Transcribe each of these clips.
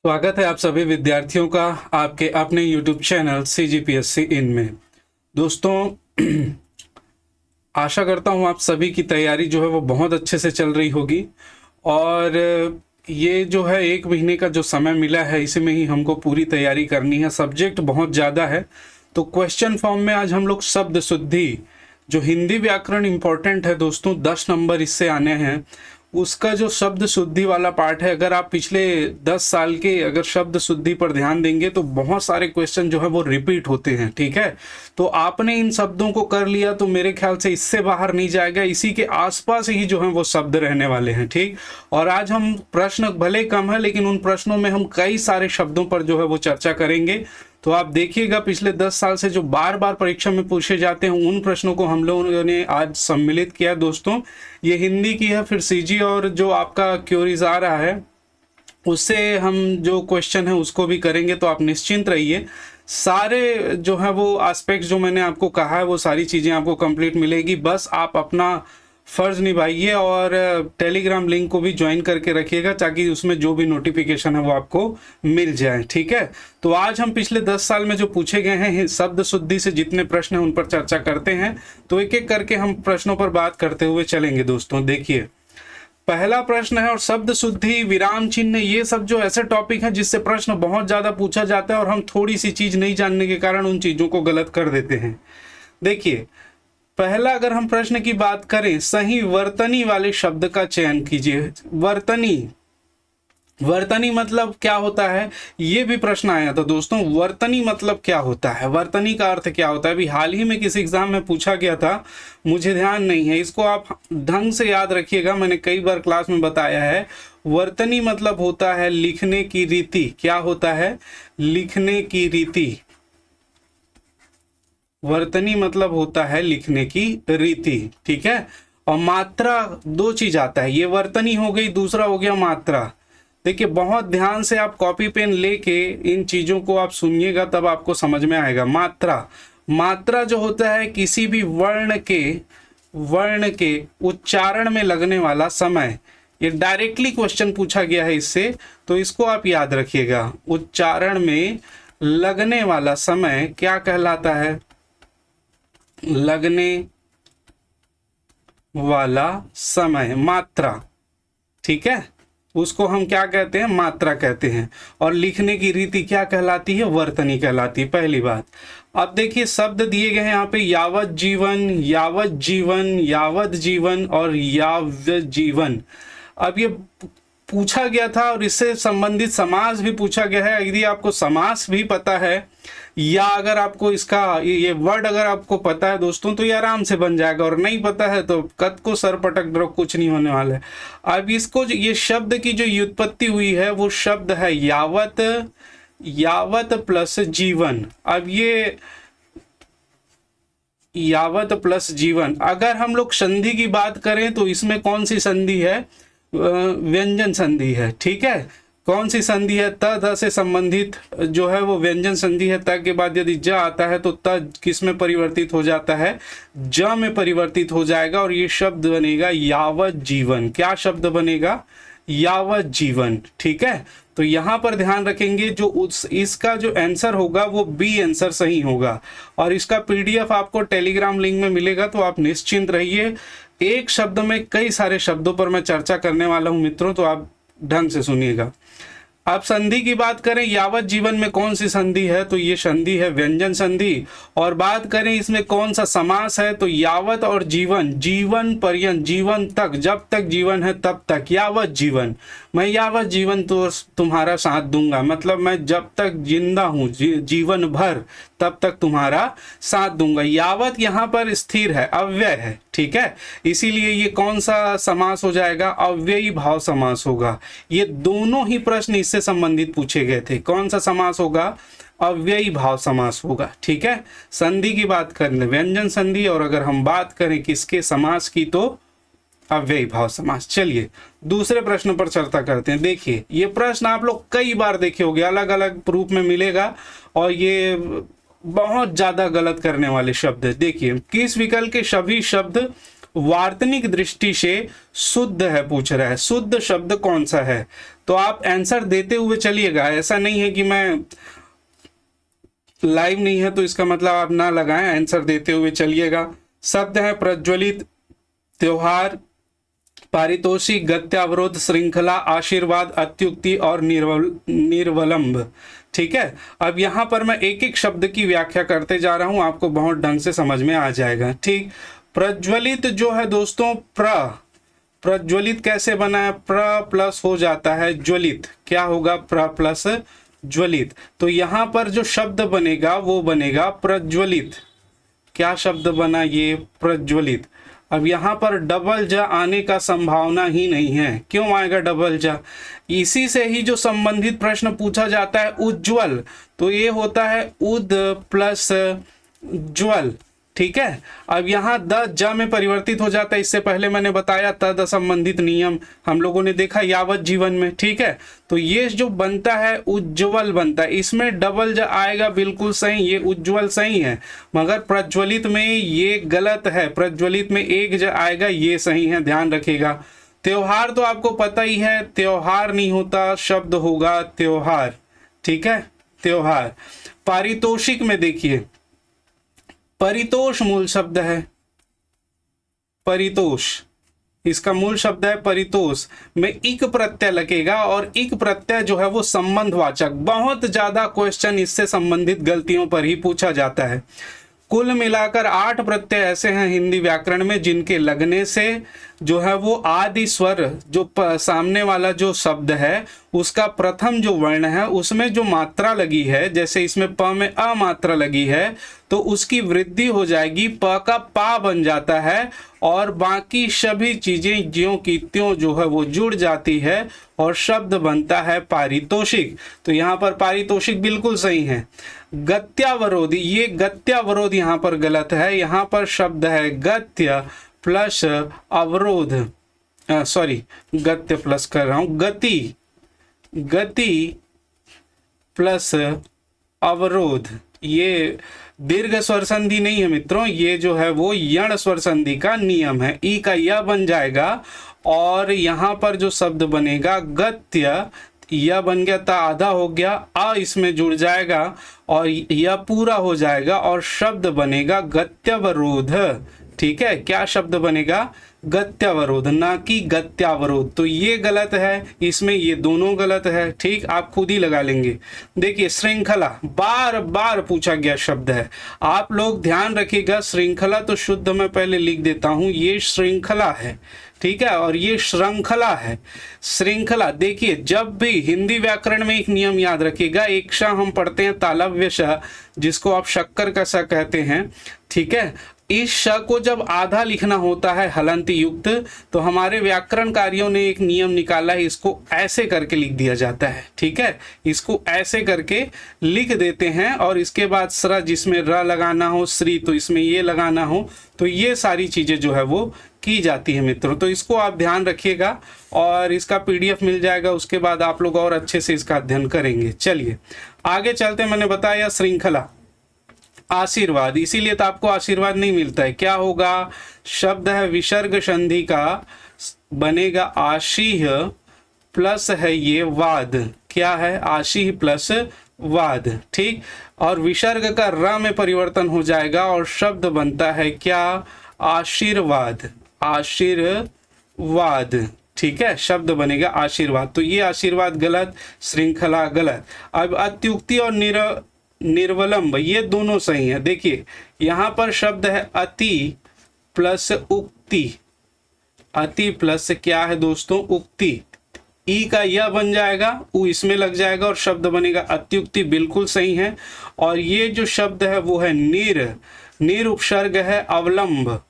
स्वागत है आप सभी विद्यार्थियों का आपके अपने YouTube चैनल CGPSC इन में। दोस्तों, आशा करता हूँ आप सभी की तैयारी जो है वो बहुत अच्छे से चल रही होगी। और ये जो है 1 महीने का जो समय मिला है, इसी में ही हमको पूरी तैयारी करनी है। सब्जेक्ट बहुत ज़्यादा है, तो क्वेश्चन फॉर्म में आज हम लोग शब्द शुद्धि, जो हिंदी व्याकरण इम्पोर्टेंट है दोस्तों, 10 नंबर इससे आने हैं। उसका जो शब्द शुद्धि वाला पार्ट है, अगर आप पिछले 10 साल के अगर शब्द शुद्धि पर ध्यान देंगे तो बहुत सारे क्वेश्चन जो है वो रिपीट होते हैं। ठीक है, तो आपने इन शब्दों को कर लिया तो मेरे ख्याल से इससे बाहर नहीं जाएगा, इसी के आसपास ही जो है वो शब्द रहने वाले हैं। ठीक, और आज हम प्रश्न भले कम है, लेकिन उन प्रश्नों में हम कई सारे शब्दों पर जो है वो चर्चा करेंगे। तो आप देखिएगा, पिछले 10 साल से जो बार बार परीक्षा में पूछे जाते हैं उन प्रश्नों को हम लोगों ने आज सम्मिलित किया। दोस्तों, ये हिंदी की है, फिर सीजी और जो आपका क्यूरीज आ रहा है उससे हम जो क्वेश्चन है उसको भी करेंगे। तो आप निश्चिंत रहिए, सारे जो है वो एस्पेक्ट जो मैंने आपको कहा है वो सारी चीज़ें आपको कंप्लीट मिलेगी। बस आप अपना फ़र्ज़ निभाइए और टेलीग्राम लिंक को भी ज्वाइन करके रखिएगा, ताकि उसमें जो भी नोटिफिकेशन है वो आपको मिल जाए। ठीक है, तो आज हम पिछले 10 साल में जो पूछे गए हैं शब्द शुद्धि से जितने प्रश्न हैं उन पर चर्चा करते हैं। तो एक एक करके हम प्रश्नों पर बात करते हुए चलेंगे। दोस्तों देखिए, पहला प्रश्न है, और शब्द शुद्धि, विराम चिन्ह, ये सब जो ऐसे टॉपिक हैं जिससे प्रश्न बहुत ज़्यादा पूछा जाता है और हम थोड़ी सी चीज़ नहीं जानने के कारण उन चीज़ों को गलत कर देते हैं। देखिए, पहला अगर हम प्रश्न की बात करें, सही वर्तनी वाले शब्द का चयन कीजिए। वर्तनी, वर्तनी मतलब क्या होता है, ये भी प्रश्न आया था दोस्तों। वर्तनी मतलब क्या होता है, वर्तनी का अर्थ क्या होता है, अभी हाल ही में किसी एग्जाम में पूछा गया था, मुझे ध्यान नहीं है। इसको आप ढंग से याद रखिएगा, मैंने कई बार क्लास में बताया है। वर्तनी मतलब होता है लिखने की रीति। क्या होता है? लिखने की रीति। वर्तनी मतलब होता है लिखने की रीति। ठीक है, और मात्रा, दो चीज आता है, ये वर्तनी हो गई, दूसरा हो गया मात्रा। देखिए, बहुत ध्यान से आप कॉपी पेन लेके इन चीजों को आप सुनिएगा, तब आपको समझ में आएगा। मात्रा, मात्रा जो होता है किसी भी वर्ण के उच्चारण में लगने वाला समय। ये डायरेक्टली क्वेश्चन पूछा गया है इससे, तो इसको आप याद रखिएगा। उच्चारण में लगने वाला समय क्या कहलाता है? लगने वाला समय, मात्रा। ठीक है, उसको हम क्या कहते हैं? मात्रा कहते हैं। और लिखने की रीति क्या कहलाती है? वर्तनी कहलाती है। पहली बात। अब देखिए, शब्द दिए गए हैं यहाँ पे, यावत जीवन, यावत जीवन, यावत जीवन और यावत जीवन। अब ये पूछा गया था और इससे संबंधित समास भी पूछा गया है। यदि आपको समास भी पता है, या अगर आपको इसका ये वर्ड अगर आपको पता है दोस्तों, तो ये आराम से बन जाएगा, और नहीं पता है तो कद को सर पटक दो, कुछ नहीं होने वाला है। अब इसको, ये शब्द की जो व्युत्पत्ति हुई है वो शब्द है यावत, यावत प्लस जीवन। अब ये यावत प्लस जीवन, अगर हम लोग संधि की बात करें तो इसमें कौन सी संधि है? व्यंजन संधि है। ठीक है, कौन सी संधि है? त ध से संबंधित जो है वो व्यंजन संधि है। त के बाद यदि ज आता है तो त किस में परिवर्तित हो जाता है? ज में परिवर्तित हो जाएगा, और ये शब्द बनेगा यावत जीवन। क्या शब्द बनेगा? यावत जीवन। ठीक है, तो यहाँ पर ध्यान रखेंगे, जो इसका जो आंसर होगा वो बी आंसर सही होगा, और इसका पीडीएफ आपको टेलीग्राम लिंक में मिलेगा। तो आप निश्चिंत रहिए, एक शब्द में कई सारे शब्दों पर मैं चर्चा करने वाला हूं मित्रों, तो आप ढंग से सुनिएगा। अब संधि की बात करें, यावत जीवन में कौन सी संधि है? तो ये संधि है व्यंजन संधि। और बात करें इसमें कौन सा समास है, तो यावत और जीवन, जीवन पर्यंत, जीवन तक, जब तक जीवन है तब तक, यावत जीवन। मैं यावत जीवन तो तुम्हारा साथ दूंगा, मतलब मैं जब तक जिंदा हूँ, जीवन भर तब तक तुम्हारा साथ दूंगा। यावत यहाँ पर स्थिर है, अव्यय है। ठीक है, इसीलिए ये कौन सा समास हो जाएगा? अव्ययी भाव समास होगा। ये दोनों ही प्रश्न इससे संबंधित पूछे गए थे। कौन सा समास होगा? अव्ययी भाव समास होगा। ठीक है, संधि की बात करें व्यंजन संधि, और अगर हम बात करें किसके समास की, तो अव्ययी भाव समास। चलिए दूसरे प्रश्न पर चर्चा करते हैं। देखिए, ये प्रश्न आप लोग कई बार देखे होंगे, अलग अलग रूप में मिलेगा, और ये बहुत ज्यादा गलत करने वाले शब्द है। देखिए, किस विकल्प के सभी शब्द वार्तनिक दृष्टि से शुद्ध है, पूछ रहा है। शुद्ध शब्द कौन सा है? तो आप आंसर देते हुए चलिएगा, ऐसा नहीं है कि मैं लाइव नहीं है तो इसका मतलब आप ना लगाएं, आंसर देते हुए चलिएगा। शब्द है प्रज्वलित, त्योहार, पारितोषिक, गत्य, अवरोध, श्रृंखला, आशीर्वाद, अत्युक्ति और निर्वलंब। ठीक है, अब यहाँ पर मैं एक एक शब्द की व्याख्या करते जा रहा हूं, आपको बहुत ढंग से समझ में आ जाएगा। ठीक, प्रज्वलित जो है दोस्तों, प्रज्वलित कैसे बना है? प्र प्लस हो जाता है ज्वलित, क्या होगा? प्र प्लस ज्वलित। तो यहाँ पर जो शब्द बनेगा वो बनेगा प्रज्वलित। क्या शब्द बना? ये प्रज्वलित। अब यहाँ पर डबल ज आने का संभावना ही नहीं है। क्यों आएगा डबल ज? इसी से ही जो संबंधित प्रश्न पूछा जाता है उज्ज्वल, तो ये होता है उद प्लस ज्वल। ठीक है, अब यहाँ द ज में परिवर्तित हो जाता है। इससे पहले मैंने बताया तद संबंधित नियम हम लोगों ने देखा यावत जीवन में। ठीक है, तो ये जो बनता है उज्ज्वल बनता है, इसमें डबल ज आएगा, बिल्कुल सही, ये उज्ज्वल सही है। मगर प्रज्वलित में ये गलत है, प्रज्वलित में एक ज आएगा, ये सही है, ध्यान रखिएगा। त्योहार तो आपको पता ही है, त्योहार नहीं होता, शब्द होगा त्योहार। ठीक है, त्योहार। पारितोषिक में देखिए, परितोष मूल शब्द है, परितोष, इसका मूल शब्द है परितोष में इक प्रत्यय लगेगा, और इक प्रत्यय जो है वो संबंधवाचक। बहुत ज्यादा क्वेश्चन इससे संबंधित गलतियों पर ही पूछा जाता है। कुल मिलाकर 8 प्रत्यय ऐसे हैं हिंदी व्याकरण में जिनके लगने से जो है वो आदि स्वर, जो सामने वाला जो शब्द है उसका प्रथम जो वर्ण है उसमें जो मात्रा लगी है, जैसे इसमें प में अ मात्रा लगी है तो उसकी वृद्धि हो जाएगी, प का पा बन जाता है, और बाकी सभी चीजें ज्यों की त्यों जो है वो जुड़ जाती है और शब्द बनता है पारितोषिक। तो यहाँ पर पारितोषिक बिल्कुल सही है। गत्यावरोध, ये गत्यावरोध यहाँ पर गलत है। यहाँ पर शब्द है गत्य प्लस अवरोध, सॉरी गत्य प्लस कर रहा हूं, गति, गति प्लस अवरोध। ये दीर्घ स्वर संधि नहीं है मित्रों, ये जो है वो यण स्वर संधि का नियम है। ई का यह बन जाएगा, और यहाँ पर जो शब्द बनेगा गत्य, यह बन गया ता आधा हो गया, आ इसमें जुड़ जाएगा और यह पूरा हो जाएगा, और शब्द बनेगा गत्यावरोध। ठीक है, क्या शब्द बनेगा? गत्यावरोध, ना कि गत्यावरोध। तो ये गलत है, इसमें ये दोनों गलत है। ठीक, आप खुद ही लगा लेंगे। देखिए श्रृंखला बार बार पूछा गया शब्द है, आप लोग ध्यान रखिएगा। श्रृंखला तो शुद्ध मैं पहले लिख देता हूं, ये श्रृंखला है। ठीक है, और ये श्रृंखला है। श्रृंखला देखिए, जब भी हिंदी व्याकरण में एक नियम याद रखिएगा, एक श हम पढ़ते हैं तालव्य श, जिसको आप शक्कर का श कहते हैं। ठीक है, इस श को जब आधा लिखना होता है हलंत युक्त, तो हमारे व्याकरणकारियों ने एक नियम निकाला है, इसको ऐसे करके लिख दिया जाता है। ठीक है, इसको ऐसे करके लिख देते हैं, और इसके बाद स्र, जिसमें र लगाना हो, श्री तो इसमें ये लगाना हो, तो ये सारी चीजें जो है वो की जाती है मित्रों। तो इसको आप ध्यान रखिएगा, और इसका PDF मिल जाएगा, उसके बाद आप लोग और अच्छे से इसका अध्ययन करेंगे। चलिए आगे चलते। मैंने बताया श्रृंखला, आशीर्वाद, इसीलिए तो आपको आशीर्वाद नहीं मिलता है। क्या होगा? शब्द है विसर्ग संधि का, बनेगा आशीह प्लस है ये वाद। क्या है? आशीह प्लस वाद। ठीक, और विसर्ग का र में परिवर्तन हो जाएगा और शब्द बनता है क्या? आशीर्वाद, आशीर्वाद। ठीक है, शब्द बनेगा आशीर्वाद। तो ये आशीर्वाद गलत, श्रृंखला गलत। अब अत्युक्ति और निर्वलंब, ये दोनों सही है। देखिए यहाँ पर शब्द है अति प्लस उक्ति, अति प्लस क्या है दोस्तों? उक्ति। ई का यह बन जाएगा, उ इसमें लग जाएगा और शब्द बनेगा अत्युक्ति, बिल्कुल सही है। और ये जो शब्द है वो है निर उपसर्ग है अवलंब,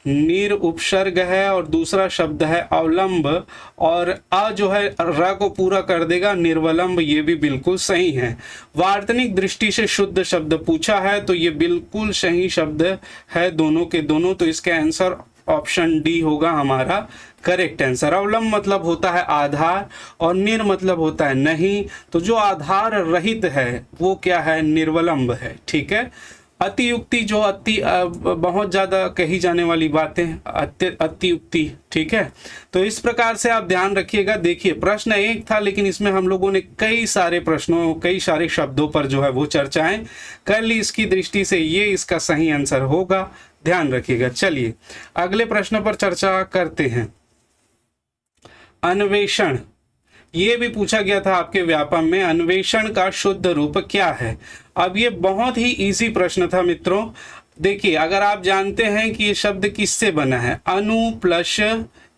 निर उपसर्ग है, और दूसरा शब्द है अवलंब, और अ जो है र को पूरा कर देगा, निर्वलंब, ये भी बिल्कुल सही है। वार्तनिक दृष्टि से शुद्ध शब्द पूछा है, तो ये बिल्कुल सही शब्द है दोनों के दोनों। तो इसका आंसर ऑप्शन डी होगा हमारा करेक्ट आंसर। अवलंब मतलब होता है आधार, और निर मतलब होता है नहीं, तो जो आधार रहित है वो क्या है? निर्वलंब है। ठीक है, अतियुक्ति जो बहुत ज़्यादा कही जाने वाली बातें, अतियुक्ति, ठीक है। तो इस प्रकार से आप ध्यान रखिएगा। देखिए प्रश्न एक था, लेकिन इसमें हम लोगों ने कई सारे प्रश्नों, कई सारे शब्दों पर जो है वो चर्चाएं कर ली। इसकी दृष्टि से ये इसका सही आंसर होगा, ध्यान रखिएगा। चलिए अगले प्रश्न पर चर्चा करते हैं। अन्वेषण, ये भी पूछा गया था आपके व्यापम में, अन्वेषण का शुद्ध रूप क्या है। अब ये बहुत ही इजी प्रश्न था मित्रों। देखिए अगर आप जानते हैं कि ये शब्द किससे बना है, अनु प्लस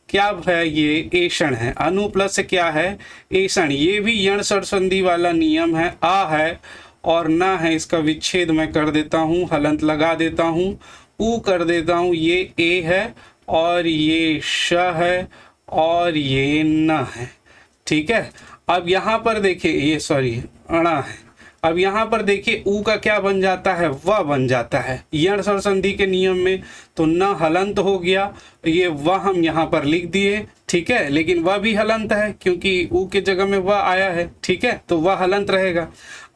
क्या है, ये एषण है। अनु प्लस क्या है, एषण। ये भी यण षड संधि वाला नियम है। आ है और ना है, इसका विच्छेद मैं कर देता हूँ, हलंत लगा देता हूँ, ऊ कर देता हूँ। ये ए है और ये श है और ये न है, ठीक है। अब यहाँ पर देखिए, ये सॉरी अणा है। अब यहाँ पर देखिए ऊ का क्या बन जाता है, वह बन जाता है यण षड संधि के नियम में। तो न हलंत हो गया, ये वह हम यहाँ पर लिख दिए, ठीक है। लेकिन वह भी हलंत है क्योंकि ऊ के जगह में वह आया है, ठीक है, तो वह हलंत रहेगा।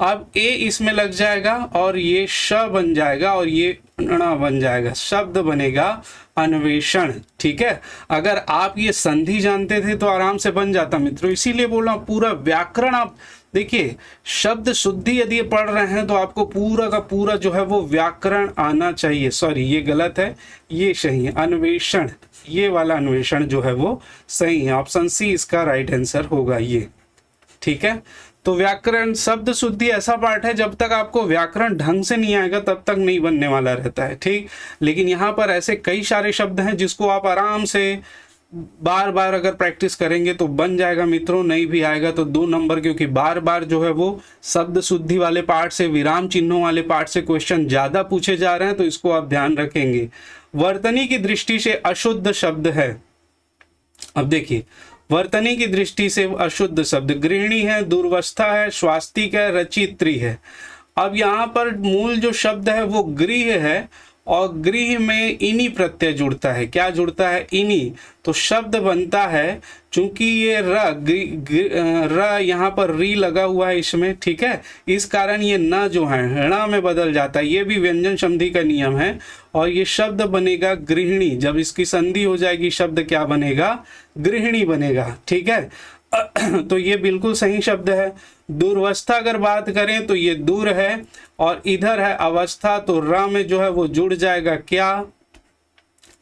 अब ए इसमें लग जाएगा और ये श बन जाएगा और ये ण बन जाएगा, शब्द बनेगा अन्वेषण, ठीक है। अगर आप ये संधि जानते थे तो आराम से बन जाता मित्रों। इसीलिए बोला पूरा व्याकरण आप देखिए, शब्द शुद्धि यदि पढ़ रहे हैं तो आपको पूरा का पूरा जो है वो व्याकरण आना चाहिए। सॉरी ये गलत है, ये सही है, अन्वेषण, ये वाला अन्वेषण जो है वो सही है। ऑप्शन सी इसका राइट आंसर होगा ये, ठीक है। तो व्याकरण शब्द शुद्धि ऐसा पार्ट है, जब तक आपको व्याकरण ढंग से नहीं आएगा तब तक नहीं बनने वाला रहता है, ठीक। लेकिन यहाँ पर ऐसे कई सारे शब्द हैं जिसको आप आराम से बार बार अगर प्रैक्टिस करेंगे तो बन जाएगा मित्रों। नहीं भी आएगा तो 2 नंबर, क्योंकि बार बार जो है वो शब्द शुद्धि वाले पार्ट से, विराम चिन्हों वाले पार्ट से क्वेश्चन ज़्यादा पूछे जा रहे हैं, तो इसको आप ध्यान रखेंगे। वर्तनी की दृष्टि से अशुद्ध शब्द है। अब देखिए वर्तनी की दृष्टि से अशुद्ध शब्द गृहिणी है, दुर्वस्था है, स्वास्तिक है, रचित्री है। अब यहाँ पर मूल जो शब्द है वो गृह है और गृह में इनी प्रत्यय जुड़ता है। क्या जुड़ता है, इनी। तो शब्द बनता है, चूंकि ये र यहाँ पर री लगा हुआ है इसमें, ठीक है, इस कारण ये न जो है ण में बदल जाता है। ये भी व्यंजन संधि का नियम है और ये शब्द बनेगा गृहिणी। जब इसकी संधि हो जाएगी शब्द क्या बनेगा, गृहिणी बनेगा, ठीक है। तो ये बिल्कुल सही शब्द है। दुर्वस्था अगर बात करें तो ये दूर है और इधर है अवस्था, तो र में जो है वो जुड़ जाएगा क्या,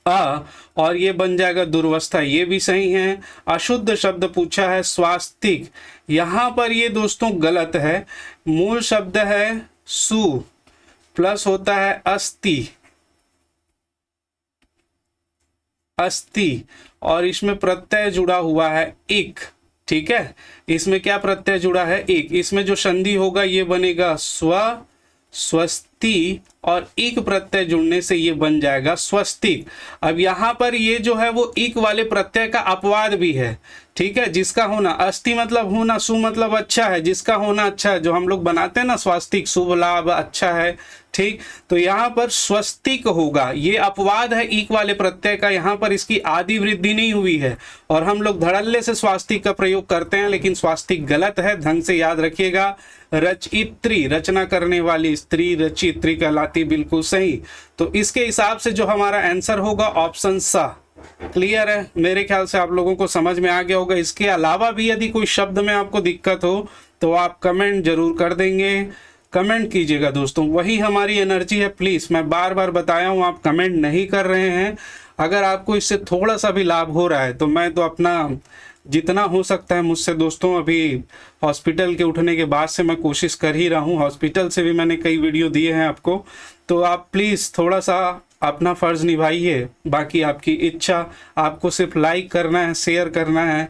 आ, और ये बन जाएगा दुर्वस्था, ये भी सही है। अशुद्ध शब्द पूछा है स्वास्तिक, यहाँ पर ये दोस्तों गलत है। मूल शब्द है सु प्लस होता है अस्ति, अस्ति, और इसमें प्रत्यय जुड़ा हुआ है इक, ठीक है। इसमें क्या प्रत्यय जुड़ा है, एक। इसमें जो संधि होगा ये बनेगा स्व, स्वस्ति, और इक प्रत्यय जुड़ने से ये बन जाएगा स्वस्तिक। अब यहाँ पर ये जो है वो इक वाले प्रत्यय का अपवाद भी है, ठीक है। जिसका होना, अस्ति मतलब होना, सु मतलब अच्छा है, जिसका होना अच्छा है, जो हम लोग बनाते हैं ना स्वास्तिक, शुभ लाभ, अच्छा है, ठीक। तो यहाँ पर स्वस्तिक होगा, ये अपवाद है इक वाले प्रत्यय का। यहाँ पर इसकी आदि वृद्धि नहीं हुई है और हम लोग धड़ल्ले से स्वास्तिक का प्रयोग करते हैं, लेकिन स्वास्तिक गलत है, ढंग से याद रखिएगा। रचित्री, रचना करने वाली स्त्री, रचित्री कहलाती, बिल्कुल सही। तो इसके हिसाब से जो हमारा आंसर होगा ऑप्शन सा। क्लियर है, मेरे ख्याल से आप लोगों को समझ में आ गया होगा। इसके अलावा भी यदि कोई शब्द में आपको दिक्कत हो तो आप कमेंट जरूर कर देंगे, कमेंट कीजिएगा दोस्तों, वही हमारी एनर्जी है। प्लीज़, मैं बार बार बताया हूँ, आप कमेंट नहीं कर रहे हैं। अगर आपको इससे थोड़ा सा भी लाभ हो रहा है तो मैं तो अपना जितना हो सकता है मुझसे दोस्तों, अभी हॉस्पिटल के उठने के बाद से मैं कोशिश कर ही रहा हूँ। हॉस्पिटल से भी मैंने कई वीडियो दिए हैं आपको, तो आप प्लीज़ थोड़ा सा अपना फ़र्ज़ निभाइए। बाकी आपकी इच्छा, आपको सिर्फ लाइक करना है, शेयर करना है,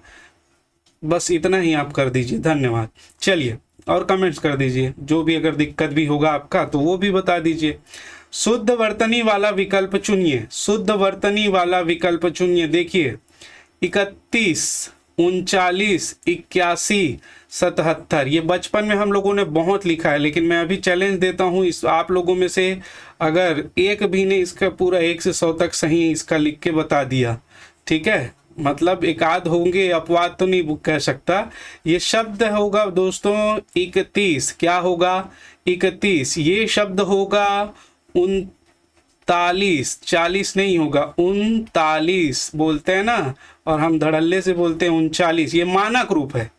बस इतना ही आप कर दीजिए। धन्यवाद। चलिए, और कमेंट्स कर दीजिए, जो भी अगर दिक्कत भी होगा आपका तो वो भी बता दीजिए। शुद्ध वर्तनी वाला विकल्प चुनिए, शुद्ध वर्तनी वाला विकल्प चुनिए। देखिए 31, 39, 81, 77, ये बचपन में हम लोगों ने बहुत लिखा है, लेकिन मैं अभी चैलेंज देता हूँ इस आप लोगों में से अगर एक भी ने इसका पूरा 1 से 100 तक सही इसका लिख के बता दिया, ठीक है, मतलब एक आध होंगे, अपवाद तो नहीं कह सकता। ये शब्द होगा दोस्तों 31, क्या होगा 31, ये शब्द होगा 39, 40 नहीं होगा, 39 बोलते हैं ना, और हम धड़ल्ले से बोलते हैं 39। ये मानक रूप है,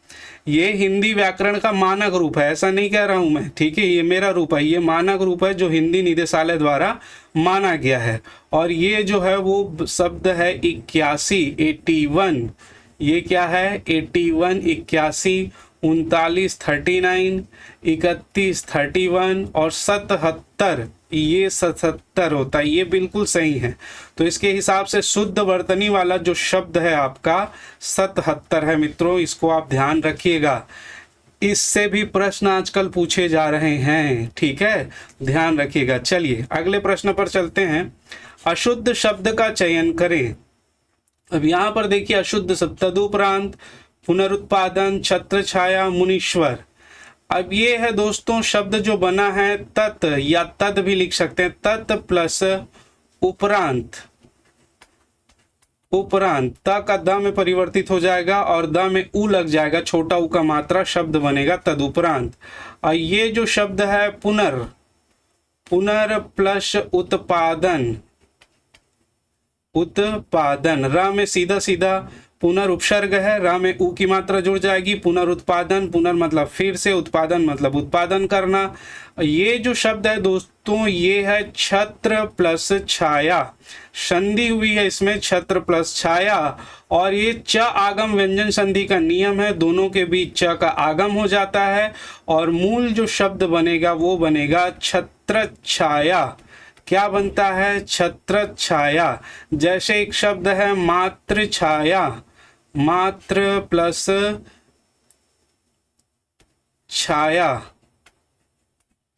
ये हिंदी व्याकरण का मानक रूप है, ऐसा नहीं कह रहा हूं मैं, ठीक है। ये मेरा रूप है, ये मानक रूप है जो हिंदी निदेशालय द्वारा माना गया है। और ये जो है वो शब्द है 81, 81। ये क्या है? 81, 81, 39, 39, 31, 31 और 77, ये 77 होता है। ये बिल्कुल सही है। तो इसके हिसाब से शुद्ध वर्तनी वाला जो शब्द है आपका 77 है मित्रों, इसको आप ध्यान रखिएगा। इससे भी प्रश्न आजकल पूछे जा रहे हैं, ठीक है, ध्यान रखिएगा। चलिए अगले प्रश्न पर चलते हैं। अशुद्ध शब्द का चयन करें। अब यहाँ पर देखिए, अशुद्ध शब्द तदुपरांत, पुनरुत्पादन, छत्र छाया, मुनीश्वर। अब ये है दोस्तों शब्द जो बना है तत्, या तद भी लिख सकते हैं, तत् प्लस उपरांत। उपरांत त का द में परिवर्तित हो जाएगा और द में उ लग जाएगा, छोटा उ का मात्रा, शब्द बनेगा तदुपरांत। और ये जो शब्द है पुनर, पुनर प्लस उत्पादन, उत्पादन। र में सीधा सीधा पुनर उपसर्ग है, र में उ की मात्रा जुड़ जाएगी, पुनरुत्पादन, पुनर मतलब फिर से, उत्पादन मतलब उत्पादन करना। ये जो शब्द है दोस्तों ये है छत्र प्लस छाया, संधि हुई है इसमें छत्र प्लस छाया। और ये च आगम व्यंजन संधि का नियम है, दोनों के बीच च का आगम हो जाता है और मूल जो शब्द बनेगा वो बनेगा छत्र छाया। क्या बनता है? छत्र छाया। जैसे एक शब्द है मात्र छाया, मात्र प्लस छाया,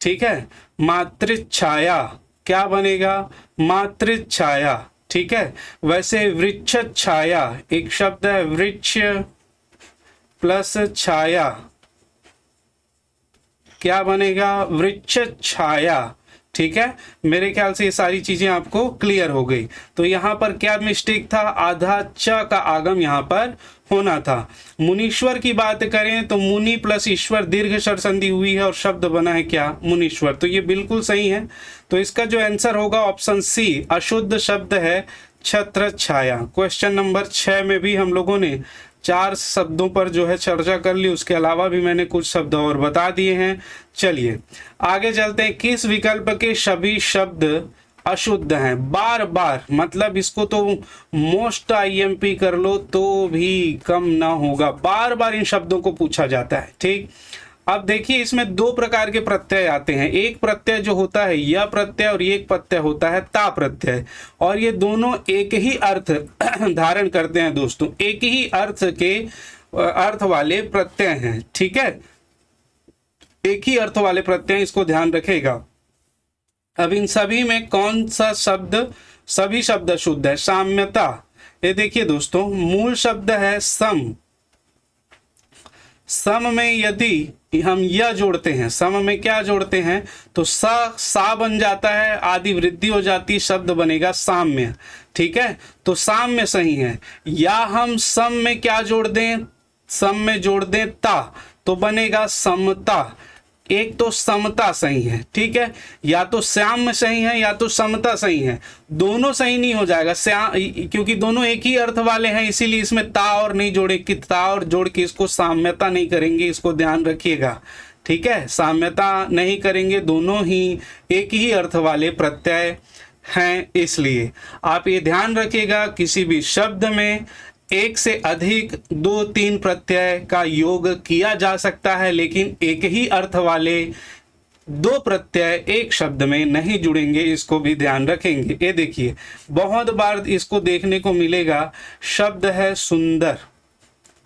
ठीक है, मात्र छाया क्या बनेगा? मात्र छाया, ठीक है। वैसे वृक्ष छाया, एक शब्द है वृक्ष प्लस छाया, क्या बनेगा? वृक्ष छाया, ठीक है। मेरे ख्याल से ये सारी चीजें आपको क्लियर हो गई। तो यहाँ पर क्या मिस्टेक था? आधा च का आगम यहाँ पर होना था। मुनीश्वर की बात करें तो मुनि प्लस ईश्वर दीर्घ स्वर संधि हुई है और शब्द बना है क्या? मुनीश्वर। तो ये बिल्कुल सही है। तो इसका जो आंसर होगा ऑप्शन सी, अशुद्ध शब्द है छत्र छाया। क्वेश्चन नंबर 6 में भी हम लोगों ने 4 शब्दों पर जो है चर्चा कर ली, उसके अलावा भी मैंने कुछ शब्द और बता दिए हैं। चलिए आगे चलते हैं। किस विकल्प के सभी शब्द अशुद्ध हैं? बार बार, मतलब इसको तो मोस्ट आईएमपी कर लो तो भी कम ना होगा, बार बार इन शब्दों को पूछा जाता है, ठीक। अब देखिए इसमें 2 प्रकार के प्रत्यय आते हैं। एक प्रत्यय जो होता है य प्रत्यय और एक प्रत्यय होता है ता प्रत्यय, और ये दोनों एक ही अर्थ धारण करते हैं दोस्तों, एक ही अर्थ वाले प्रत्यय हैं, ठीक है, एक ही अर्थ वाले प्रत्यय, इसको ध्यान रखेगा। अब इन सभी में कौन सा शब्द, सभी शब्द अशुद्ध है? साम्यता। ये देखिए दोस्तों, मूल शब्द है सम, सम में यदि हम यह जोड़ते हैं, सम में क्या जोड़ते हैं तो सा बन जाता है, आदि वृद्धि हो जाती, शब्द बनेगा साम्य, ठीक है। तो साम्य सही है। या हम सम में क्या जोड़ दें, सम में जोड़ दें ता, तो बनेगा समता। एक तो समता सही है, ठीक है, या तो श्याम सही है या तो समता सही है, दोनों सही नहीं हो जाएगा। क्योंकि दोनों एक ही अर्थ वाले हैं, इसीलिए इसमें ता और नहीं जोड़े, कि ता और जोड़ के इसको साम्यता नहीं करेंगे, इसको ध्यान रखिएगा, ठीक है। साम्यता नहीं करेंगे, दोनों ही एक ही अर्थ वाले प्रत्यय हैं, इसलिए आप ये ध्यान रखिएगा किसी भी शब्द में एक से अधिक 2-3 प्रत्यय का योग किया जा सकता है, लेकिन एक ही अर्थ वाले 2 प्रत्यय एक शब्द में नहीं जुड़ेंगे, इसको भी ध्यान रखेंगे। ये देखिए बहुत बार इसको देखने को मिलेगा, शब्द है सुंदर।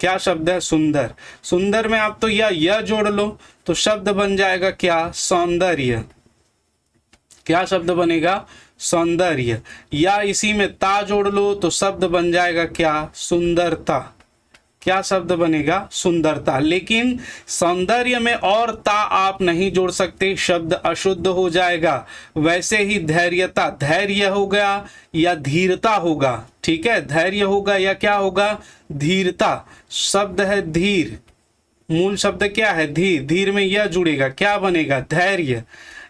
क्या शब्द है? सुंदर। सुंदर में आप तो यह जोड़ लो तो शब्द बन जाएगा क्या? सौंदर्य। क्या शब्द बनेगा? सौंदर्य। या इसी में ता जोड़ लो तो शब्द बन जाएगा क्या? सुंदरता। क्या शब्द बनेगा? सुंदरता। लेकिन सौंदर्य में और ता आप नहीं जोड़ सकते, शब्द अशुद्ध हो जाएगा। वैसे ही धैर्यता, धैर्य हो गया या धीरता होगा, ठीक है, धैर्य होगा या क्या होगा? धीरता। शब्द है धीर, मूल शब्द क्या है? धीर। धीर में यह जुड़ेगा, क्या बनेगा? धैर्य।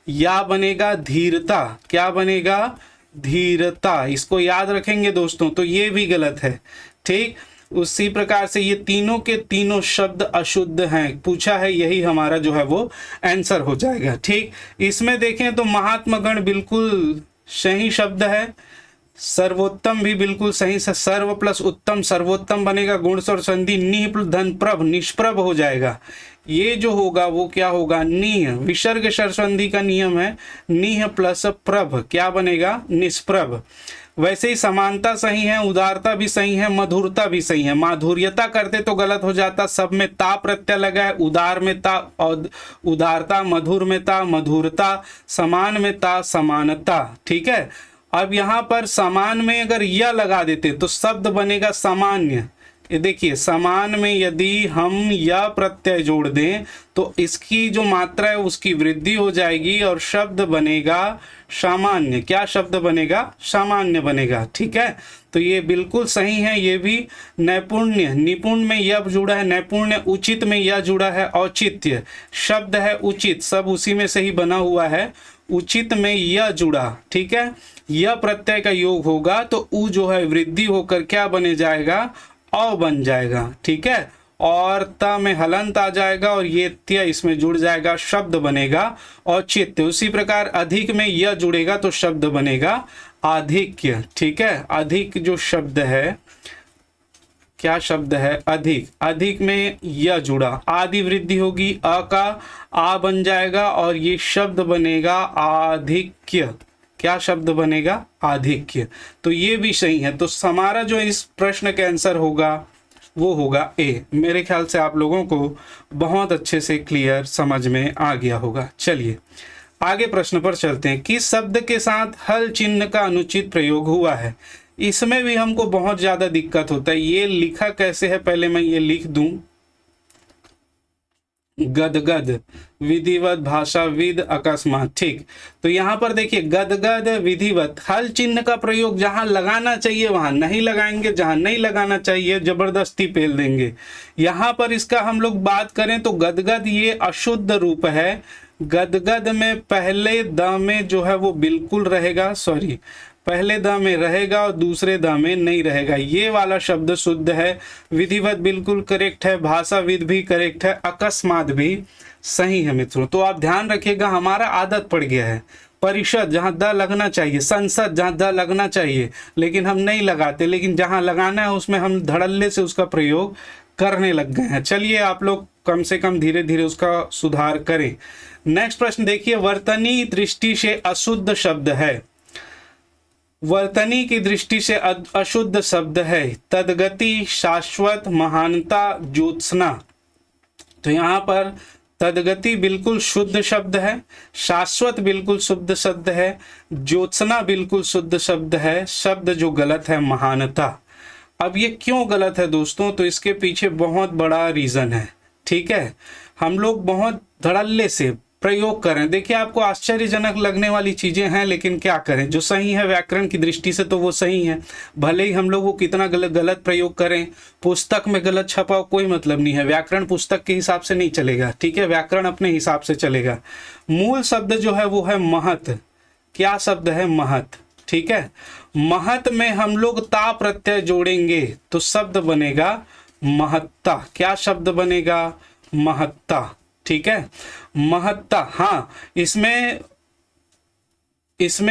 या बनेगा धीरता। क्या बनेगा? धीरता। इसको याद रखेंगे दोस्तों, तो ये भी गलत है। ठीक, उसी प्रकार से ये तीनों के तीनों शब्द अशुद्ध हैं, पूछा है, यही हमारा जो है वो आंसर हो जाएगा। ठीक, इसमें देखें तो महात्मा गण बिल्कुल सही शब्द है, सर्वोत्तम भी बिल्कुल सही से, सर्व प्लस उत्तम सर्वोत्तम बनेगा, गुण और संधि निह प्लस धन प्रभ निष्प्रभ हो जाएगा। ये जो होगा वो क्या होगा? निह। विसर्ग संधि का नियम है निह प्लस प्रभ, क्या बनेगा? निष्प्रभ। वैसे ही समानता सही है, उदारता भी सही है, मधुरता भी सही है। माधुर्यता करते तो गलत हो जाता, सब में ता प्रत्यय लगा है, उदार में ता और उदारता, मधुर में ता मधुरता, समान में ता समानता। ठीक है, अब यहाँ पर समान में अगर या लगा देते तो शब्द बनेगा सामान्य। ये देखिए, समान में यदि हम या प्रत्यय जोड़ दें तो इसकी जो मात्रा है उसकी वृद्धि हो जाएगी और शब्द बनेगा सामान्य। क्या शब्द बनेगा? सामान्य बनेगा। ठीक है, तो ये बिल्कुल सही है। ये भी नैपुण्य, निपुण में यह जुड़ा है, नैपुण्य, उचित में यह जुड़ा है, औचित्य शब्द है उचित, सब उसी में से ही बना हुआ है, उचित में यह जुड़ा। ठीक है, यह प्रत्यय का योग होगा तो उ जो है वृद्धि होकर क्या बने जाएगा? अ बन जाएगा। ठीक है, और त में हलंत आ जाएगा और ये त्य इसमें जुड़ जाएगा, शब्द बनेगा औचित्य। उसी प्रकार अधिक में यह जुड़ेगा तो शब्द बनेगा आधिक्य। ठीक है, अधिक जो शब्द है, क्या शब्द है? अधिक। अधिक में यह जुड़ा, आदि वृद्धि होगी, अ का आ बन जाएगा और ये शब्द बनेगा आधिक्य। क्या शब्द बनेगा? आधिक्य। तो ये भी सही है। तो हमारा जो इस प्रश्न का आंसर होगा वो होगा ए। मेरे ख्याल से आप लोगों को बहुत अच्छे से क्लियर समझ में आ गया होगा। चलिए आगे प्रश्न पर चलते हैं। किस शब्द के साथ हल चिन्ह का अनुचित प्रयोग हुआ है? इसमें भी हमको बहुत ज़्यादा दिक्कत होता है। ये लिखा कैसे है, पहले मैं ये लिख दूं, गदगद, विधिवत, भाषाविद, अकस्मात। ठीक, तो यहाँ पर देखिए गदगद, विधिवत, हल चिन्ह का प्रयोग जहाँ लगाना चाहिए वहाँ नहीं लगाएंगे, जहाँ नहीं लगाना चाहिए जबरदस्ती पेल देंगे। यहाँ पर इसका हम लोग बात करें तो गदगद ये अशुद्ध रूप है। गदगद में पहले द में जो है वो बिल्कुल रहेगा, सॉरी, पहले द में रहेगा और दूसरे द में नहीं रहेगा। ये वाला शब्द शुद्ध है। विधिवत बिल्कुल करेक्ट है, भाषाविद भी करेक्ट है, अकस्मात भी सही है मित्रों। तो आप ध्यान रखिएगा, हमारा आदत पड़ गया है परिषद जहाँ द लगना चाहिए, संसद जहाँ द लगना चाहिए, लेकिन हम नहीं लगाते, लेकिन जहाँ लगाना है उसमें हम धड़ल्ले से उसका प्रयोग करने लग गए हैं। चलिए आप लोग कम से कम धीरे धीरे उसका सुधार करें। नेक्स्ट प्रश्न देखिए, वर्तनी दृष्टि से अशुद्ध शब्द है। वर्तनी की दृष्टि से अशुद्ध शब्द है तदगति, शाश्वत, महानता, ज्योत्सना। तो यहाँ पर तदगति बिल्कुल शुद्ध शब्द है, शाश्वत बिल्कुल शुद्ध शब्द है, ज्योत्सना बिल्कुल शुद्ध शब्द है। शब्द जो गलत है महानता। अब ये क्यों गलत है दोस्तों? तो इसके पीछे बहुत बड़ा रीज़न है। ठीक है, हम लोग बहुत धड़ल्ले से प्रयोग करें। देखिए आपको आश्चर्यजनक लगने वाली चीज़ें हैं, लेकिन क्या करें, जो सही है व्याकरण की दृष्टि से तो वो सही है। भले ही हम लोग वो कितना गलत प्रयोग करें, पुस्तक में गलत छपा हो कोई मतलब नहीं है, व्याकरण पुस्तक के हिसाब से नहीं चलेगा। ठीक है, व्याकरण अपने हिसाब से चलेगा। मूल शब्द जो है वो है महत। क्या शब्द है? महत। ठीक है, महत में हम लोग ता प्रत्यय जोड़ेंगे तो शब्द बनेगा महत्ता। क्या शब्द बनेगा? महत्ता। ठीक है, महत्ता। हाँ, इसमें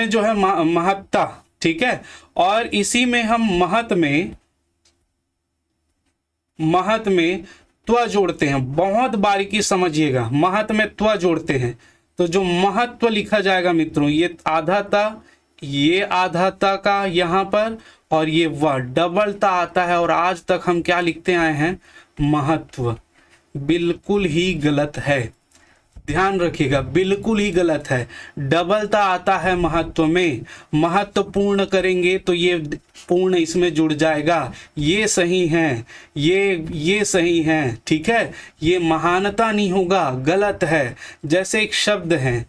जो है महत्ता। ठीक है, और इसी में हम महत में त्व जोड़ते हैं। बहुत बारीकी समझिएगा, महत में त्व जोड़ते हैं तो जो महत्व लिखा जाएगा मित्रों, ये आधा ता, ये आधा ता का यहाँ पर, और ये वह डबल ता आता है। और आज तक हम क्या लिखते आए हैं? महत्व। बिल्कुल ही गलत है, ध्यान रखिएगा, बिल्कुल ही गलत है। डबलता आता है महत्व में, महत्वपूर्ण करेंगे तो ये पूर्ण इसमें जुड़ जाएगा। ये सही है, ये सही है। ठीक है, ये महानता नहीं होगा, गलत है। जैसे एक शब्द है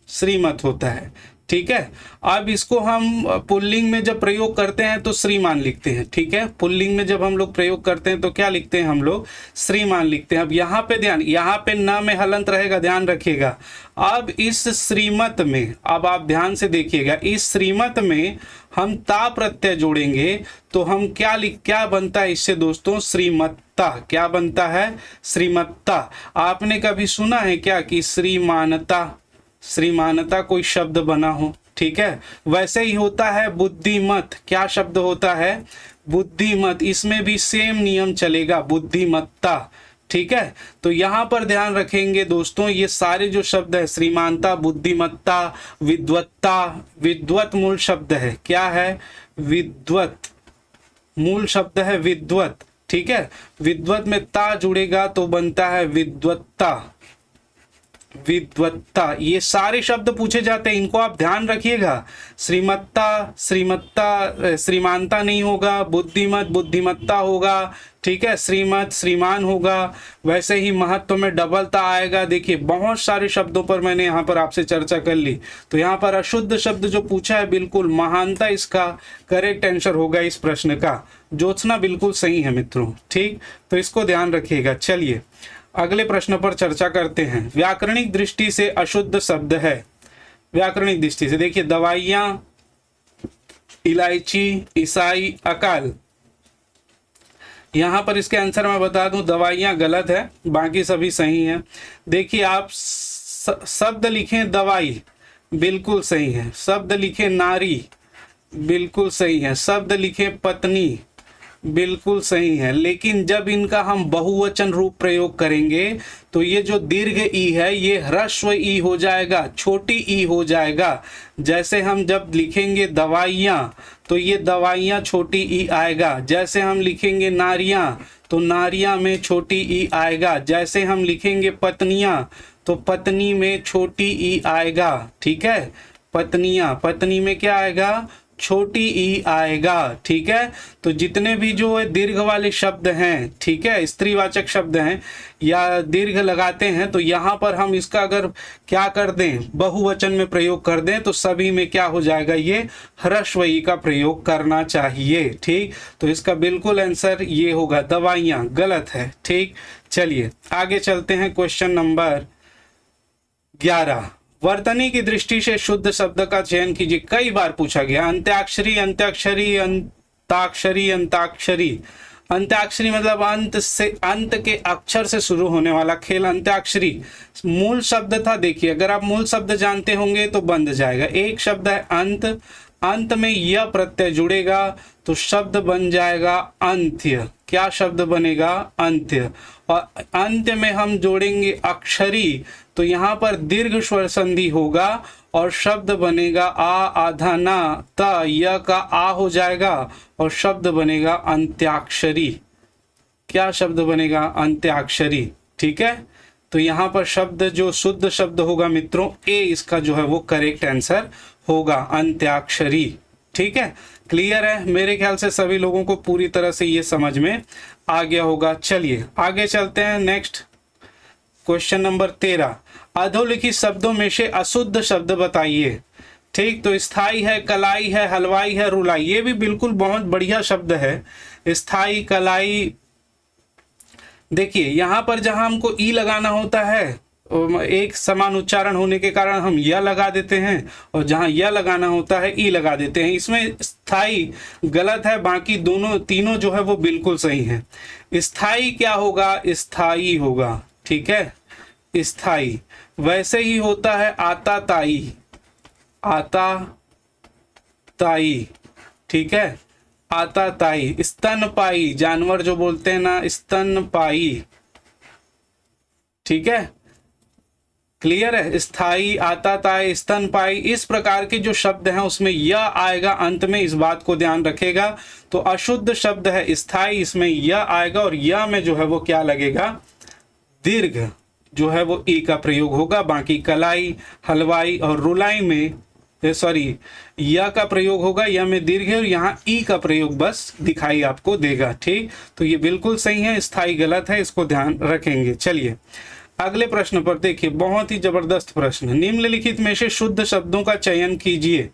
श्रीमत होता है। ठीक है। अब इसको हम पुल्लिंग में जब प्रयोग करते हैं तो श्रीमान लिखते हैं, ठीक है। पुल्लिंग में जब हम लोग प्रयोग करते हैं तो क्या लिखते हैं हम लोग, श्रीमान लिखते हैं। अब यहाँ पे ध्यान, यहाँ पे न में हलंत रहेगा, ध्यान रखिएगा। अब इस श्रीमत में, अब आप ध्यान से देखिएगा, इस श्रीमत में हम ता प्रत्यय जोड़ेंगे तो हम क्या बनता है इससे दोस्तों, श्रीमत्ता। क्या बनता है, श्रीमत्ता। आपने कभी सुना है क्या कि श्रीमानता, श्रीमानता कोई शब्द बना हो, ठीक है। वैसे ही होता है बुद्धिमत, क्या शब्द होता है, बुद्धिमत। इसमें भी सेम नियम चलेगा, बुद्धिमत्ता, ठीक है। तो यहाँ पर ध्यान रखेंगे दोस्तों, ये सारे जो शब्द है, श्रीमानता, बुद्धिमत्ता, विद्वत्ता, विद्वत मूल शब्द है, क्या है, विद्वत मूल शब्द है, विद्वत, ठीक है। विद्वत में ता जुड़ेगा तो बनता है विद्वत्ता, विद्वत्ता। ये सारे शब्द पूछे जाते हैं, इनको आप ध्यान रखिएगा। श्रीमत्ता, श्रीमत्ता, श्रीमानता नहीं होगा, बुद्धिमत, बुद्धिमत्ता होगा, ठीक है। श्रीमत, श्रीमान होगा। वैसे ही महत्व में डबलता आएगा। देखिए बहुत सारे शब्दों पर मैंने यहाँ पर आपसे चर्चा कर ली। तो यहाँ पर अशुद्ध शब्द जो पूछा है, बिल्कुल महानता इसका करेक्ट आंसर होगा इस प्रश्न का। ज्योत्सना बिल्कुल सही है मित्रों, ठीक। तो इसको ध्यान रखिएगा। चलिए अगले प्रश्न पर चर्चा करते हैं। व्याकरणिक दृष्टि से अशुद्ध शब्द है, व्याकरणिक दृष्टि से देखिए, दवाइयाँ, इलायची, ईसाई, अकाल। यहाँ पर इसके आंसर मैं बता दूं, दवाइयाँ गलत है, बाकी सभी सही हैं। देखिए आप शब्द लिखें दवाई, बिल्कुल सही है। शब्द लिखें नारी, बिल्कुल सही है। शब्द लिखें पत्नी, बिल्कुल सही है। लेकिन जब इनका हम बहुवचन रूप प्रयोग करेंगे तो ये जो दीर्घ ई है ये ह्रस्व ई हो जाएगा, छोटी ई हो जाएगा। जैसे हम जब लिखेंगे दवाइयाँ तो ये दवाइयाँ छोटी ई आएगा। जैसे हम लिखेंगे नारियाँ तो नारियाँ में छोटी ई आएगा। जैसे हम लिखेंगे पत्नियाँ तो पत्नी में छोटी ई आएगा, ठीक है। पत्नियाँ, पत्नी में क्या आएगा, छोटी ई आएगा, ठीक है। तो जितने भी जो दीर्घ वाले शब्द हैं, ठीक है, स्त्रीवाचक शब्द हैं या दीर्घ लगाते हैं, तो यहाँ पर हम इसका अगर क्या कर दें, बहुवचन में प्रयोग कर दें तो सभी में क्या हो जाएगा, ये ह्रस्व ई का प्रयोग करना चाहिए, ठीक। तो इसका बिल्कुल आंसर ये होगा, दवाइयाँ गलत है, ठीक। चलिए आगे चलते हैं। क्वेश्चन नंबर 11, वर्तनी की दृष्टि से शुद्ध शब्द का चयन कीजिए। कई बार पूछा गया। अंत्याक्षरी, अंत्याक्षरी, अंताक्षरी, अंताक्षरी। अंत्याक्षरी मतलब अंत से, अंत के अक्षर से शुरू होने वाला खेल अंत्याक्षरी। मूल शब्द था, देखिए अगर आप मूल शब्द जानते होंगे तो बंध जाएगा। एक शब्द है अंत, अंत में य प्रत्यय जुड़ेगा तो शब्द बन जाएगा अंत्य। क्या शब्द बनेगा, अंत्य। और अंत्य में हम जोड़ेंगे अक्षरी तो यहाँ पर दीर्घ स्वर संधि होगा और शब्द बनेगा आ, आधा ना, त, य का आ हो जाएगा और शब्द बनेगा अंत्याक्षरी। क्या शब्द बनेगा, अंत्याक्षरी, ठीक है। तो यहाँ पर शब्द जो शुद्ध शब्द होगा मित्रों, ए इसका जो है वो करेक्ट आंसर होगा, अंत्याक्षरी, ठीक है। क्लियर है, मेरे ख्याल से सभी लोगों को पूरी तरह से ये समझ में आ गया होगा। चलिए आगे चलते हैं। नेक्स्ट क्वेश्चन नंबर 13, अधोलिखित शब्दों में से अशुद्ध शब्द बताइए, ठीक। तो स्थाई है, कलाई है, हलवाई है, रुलाई। ये भी बिल्कुल बहुत बढ़िया शब्द है, स्थाई, कलाई। देखिए यहाँ पर जहां हमको ई लगाना होता है, एक समान उच्चारण होने के कारण हम या लगा देते हैं और जहां या लगाना होता है ई लगा देते हैं। इसमें स्थाई गलत है, बाकी दोनों तीनों जो है वो बिल्कुल सही है। स्थाई क्या होगा, स्थाई होगा, ठीक है, स्थाई। वैसे ही होता है आता ताई, आता ताई, ठीक है, आता ताई। स्तनपाई, जानवर जो बोलते हैं ना, स्तनपाई, ठीक है, क्लियर है। स्थाई, आता ताई, स्तनपाई, इस प्रकार के जो शब्द हैं उसमें य आएगा अंत में, इस बात को ध्यान रखेगा। तो अशुद्ध शब्द है स्थाई, इसमें य आएगा और य में जो है वो क्या लगेगा, दीर्घ जो है वो ई का प्रयोग होगा। बाकी कलाई, हलवाई और रुलाई में सॉरी या का प्रयोग होगा, या में दीर्घ है और यहाँ ई का प्रयोग बस दिखाई आपको देगा, ठीक। तो ये बिल्कुल सही है, स्थाई गलत है, इसको ध्यान रखेंगे। चलिए अगले प्रश्न पर देखिए, बहुत ही जबरदस्त प्रश्न। निम्नलिखित में से शुद्ध शब्दों का चयन कीजिए।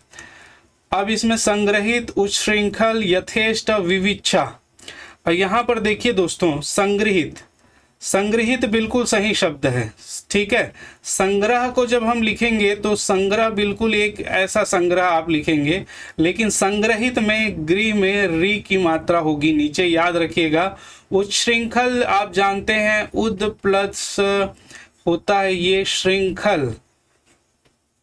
अब इसमें संग्रहित, उच्छृंखल, यथेष्ट, विविक्षा। और यहाँ पर देखिए दोस्तों, संग्रहित, संग्रहित बिल्कुल सही शब्द है, ठीक है। संग्रह को जब हम लिखेंगे तो संग्रह बिल्कुल एक ऐसा संग्रह आप लिखेंगे, लेकिन संग्रहित में गृह में री की मात्रा होगी नीचे, याद रखिएगा। उच्छृंखल आप जानते हैं, उद प्लस होता है ये श्रृंखल,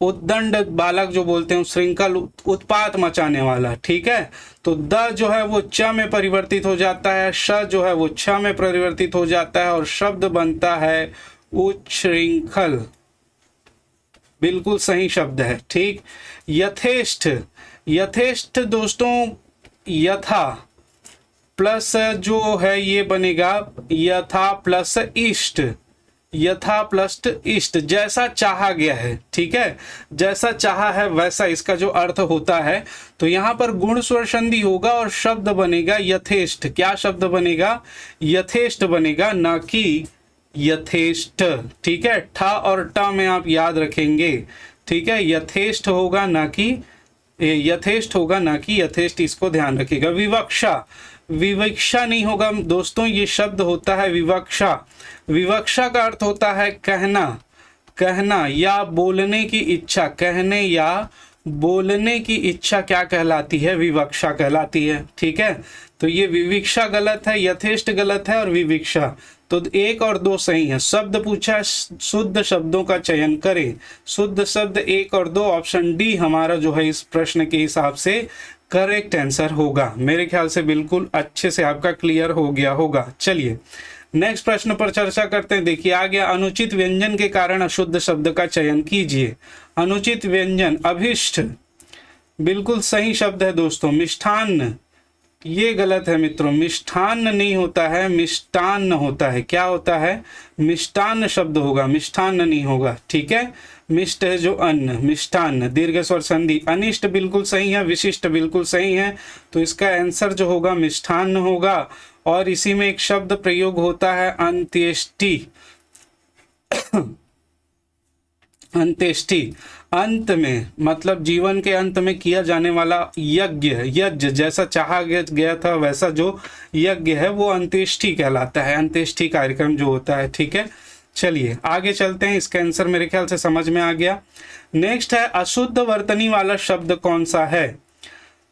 उद्दंड बालक जो बोलते हैं, श्रृंखल उत्पात मचाने वाला, ठीक है। तो द जो है वो च में परिवर्तित हो जाता है, श जो है वो छ में परिवर्तित हो जाता है, और शब्द बनता है उच्छृंखल, बिल्कुल सही शब्द है, ठीक। यथेष्ट, यथेष्ट दोस्तों यथा प्लस जो है ये बनेगा यथा प्लस इष्ट, यथा प्लस इष्ट, जैसा चाहा गया है, ठीक है। जैसा चाहा है वैसा इसका जो अर्थ होता है। तो यहाँ पर गुण स्वर संधि होगा और शब्द बनेगा यथेष्ट। क्या शब्द बनेगा? यथेष्ट बनेगा, ना कि यथेष्ट, ठीक है। ठ और ट में आप याद रखेंगे, ठीक है। यथेष्ट होगा ना कि यथेष्ट होगा, ना कि यथेष्ट, इसको ध्यान रखिएगा। विवक्षा, विवक्षा नहीं होगा दोस्तों, ये शब्द होता है विवक्षा। विवक्षा का अर्थ होता है कहना, कहना या बोलने की इच्छा, कहने या बोलने की इच्छा क्या कहलाती है? विवक्षा कहलाती है, ठीक है। तो ये विविक्षा गलत है, यथेष्ट गलत है और विविक्षा, तो 1 और 2 सही है। शब्द पूछा, शुद्ध शब्दों का चयन करें। शुद्ध शब्द 1 और 2, ऑप्शन डी हमारा जो है इस प्रश्न के हिसाब से करेक्ट आंसर होगा। मेरे ख्याल से बिल्कुल अच्छे से आपका क्लियर हो गया होगा। चलिए नेक्स्ट प्रश्न पर चर्चा करते हैं। देखिए आ गया, अनुचित व्यंजन के कारण अशुद्ध शब्द का चयन कीजिए। अनुचित व्यंजन, अभिष्ट बिल्कुल सही शब्द है दोस्तों। मिष्ठान्न, ये गलत है मित्रों, मिष्ठान्न नहीं होता है, मिष्टान्न होता है। क्या होता है? मिष्टान्न शब्द होगा, मिष्ठान्न नहीं होगा, ठीक है। मिष्ट है जो अन्न, मिष्टान्न, दीर्घ स्वर संधि। अनिष्ट बिल्कुल सही है, विशिष्ट बिल्कुल सही है, तो इसका आंसर जो होगा मिष्ठान्न होगा। और इसी में एक शब्द प्रयोग होता है अंत्येष्टि। अंत्येष्टि, अंत में मतलब जीवन के अंत में किया जाने वाला यज्ञ, यज्ञ जैसा चाहा गया था वैसा जो यज्ञ है वो अंत्येष्टि कहलाता है। अंत्येष्टि कार्यक्रम जो होता है, ठीक है। चलिए आगे चलते हैं, इसका आंसर मेरे ख्याल से समझ में आ गया। नेक्स्ट है, अशुद्ध वर्तनी वाला शब्द कौन सा है?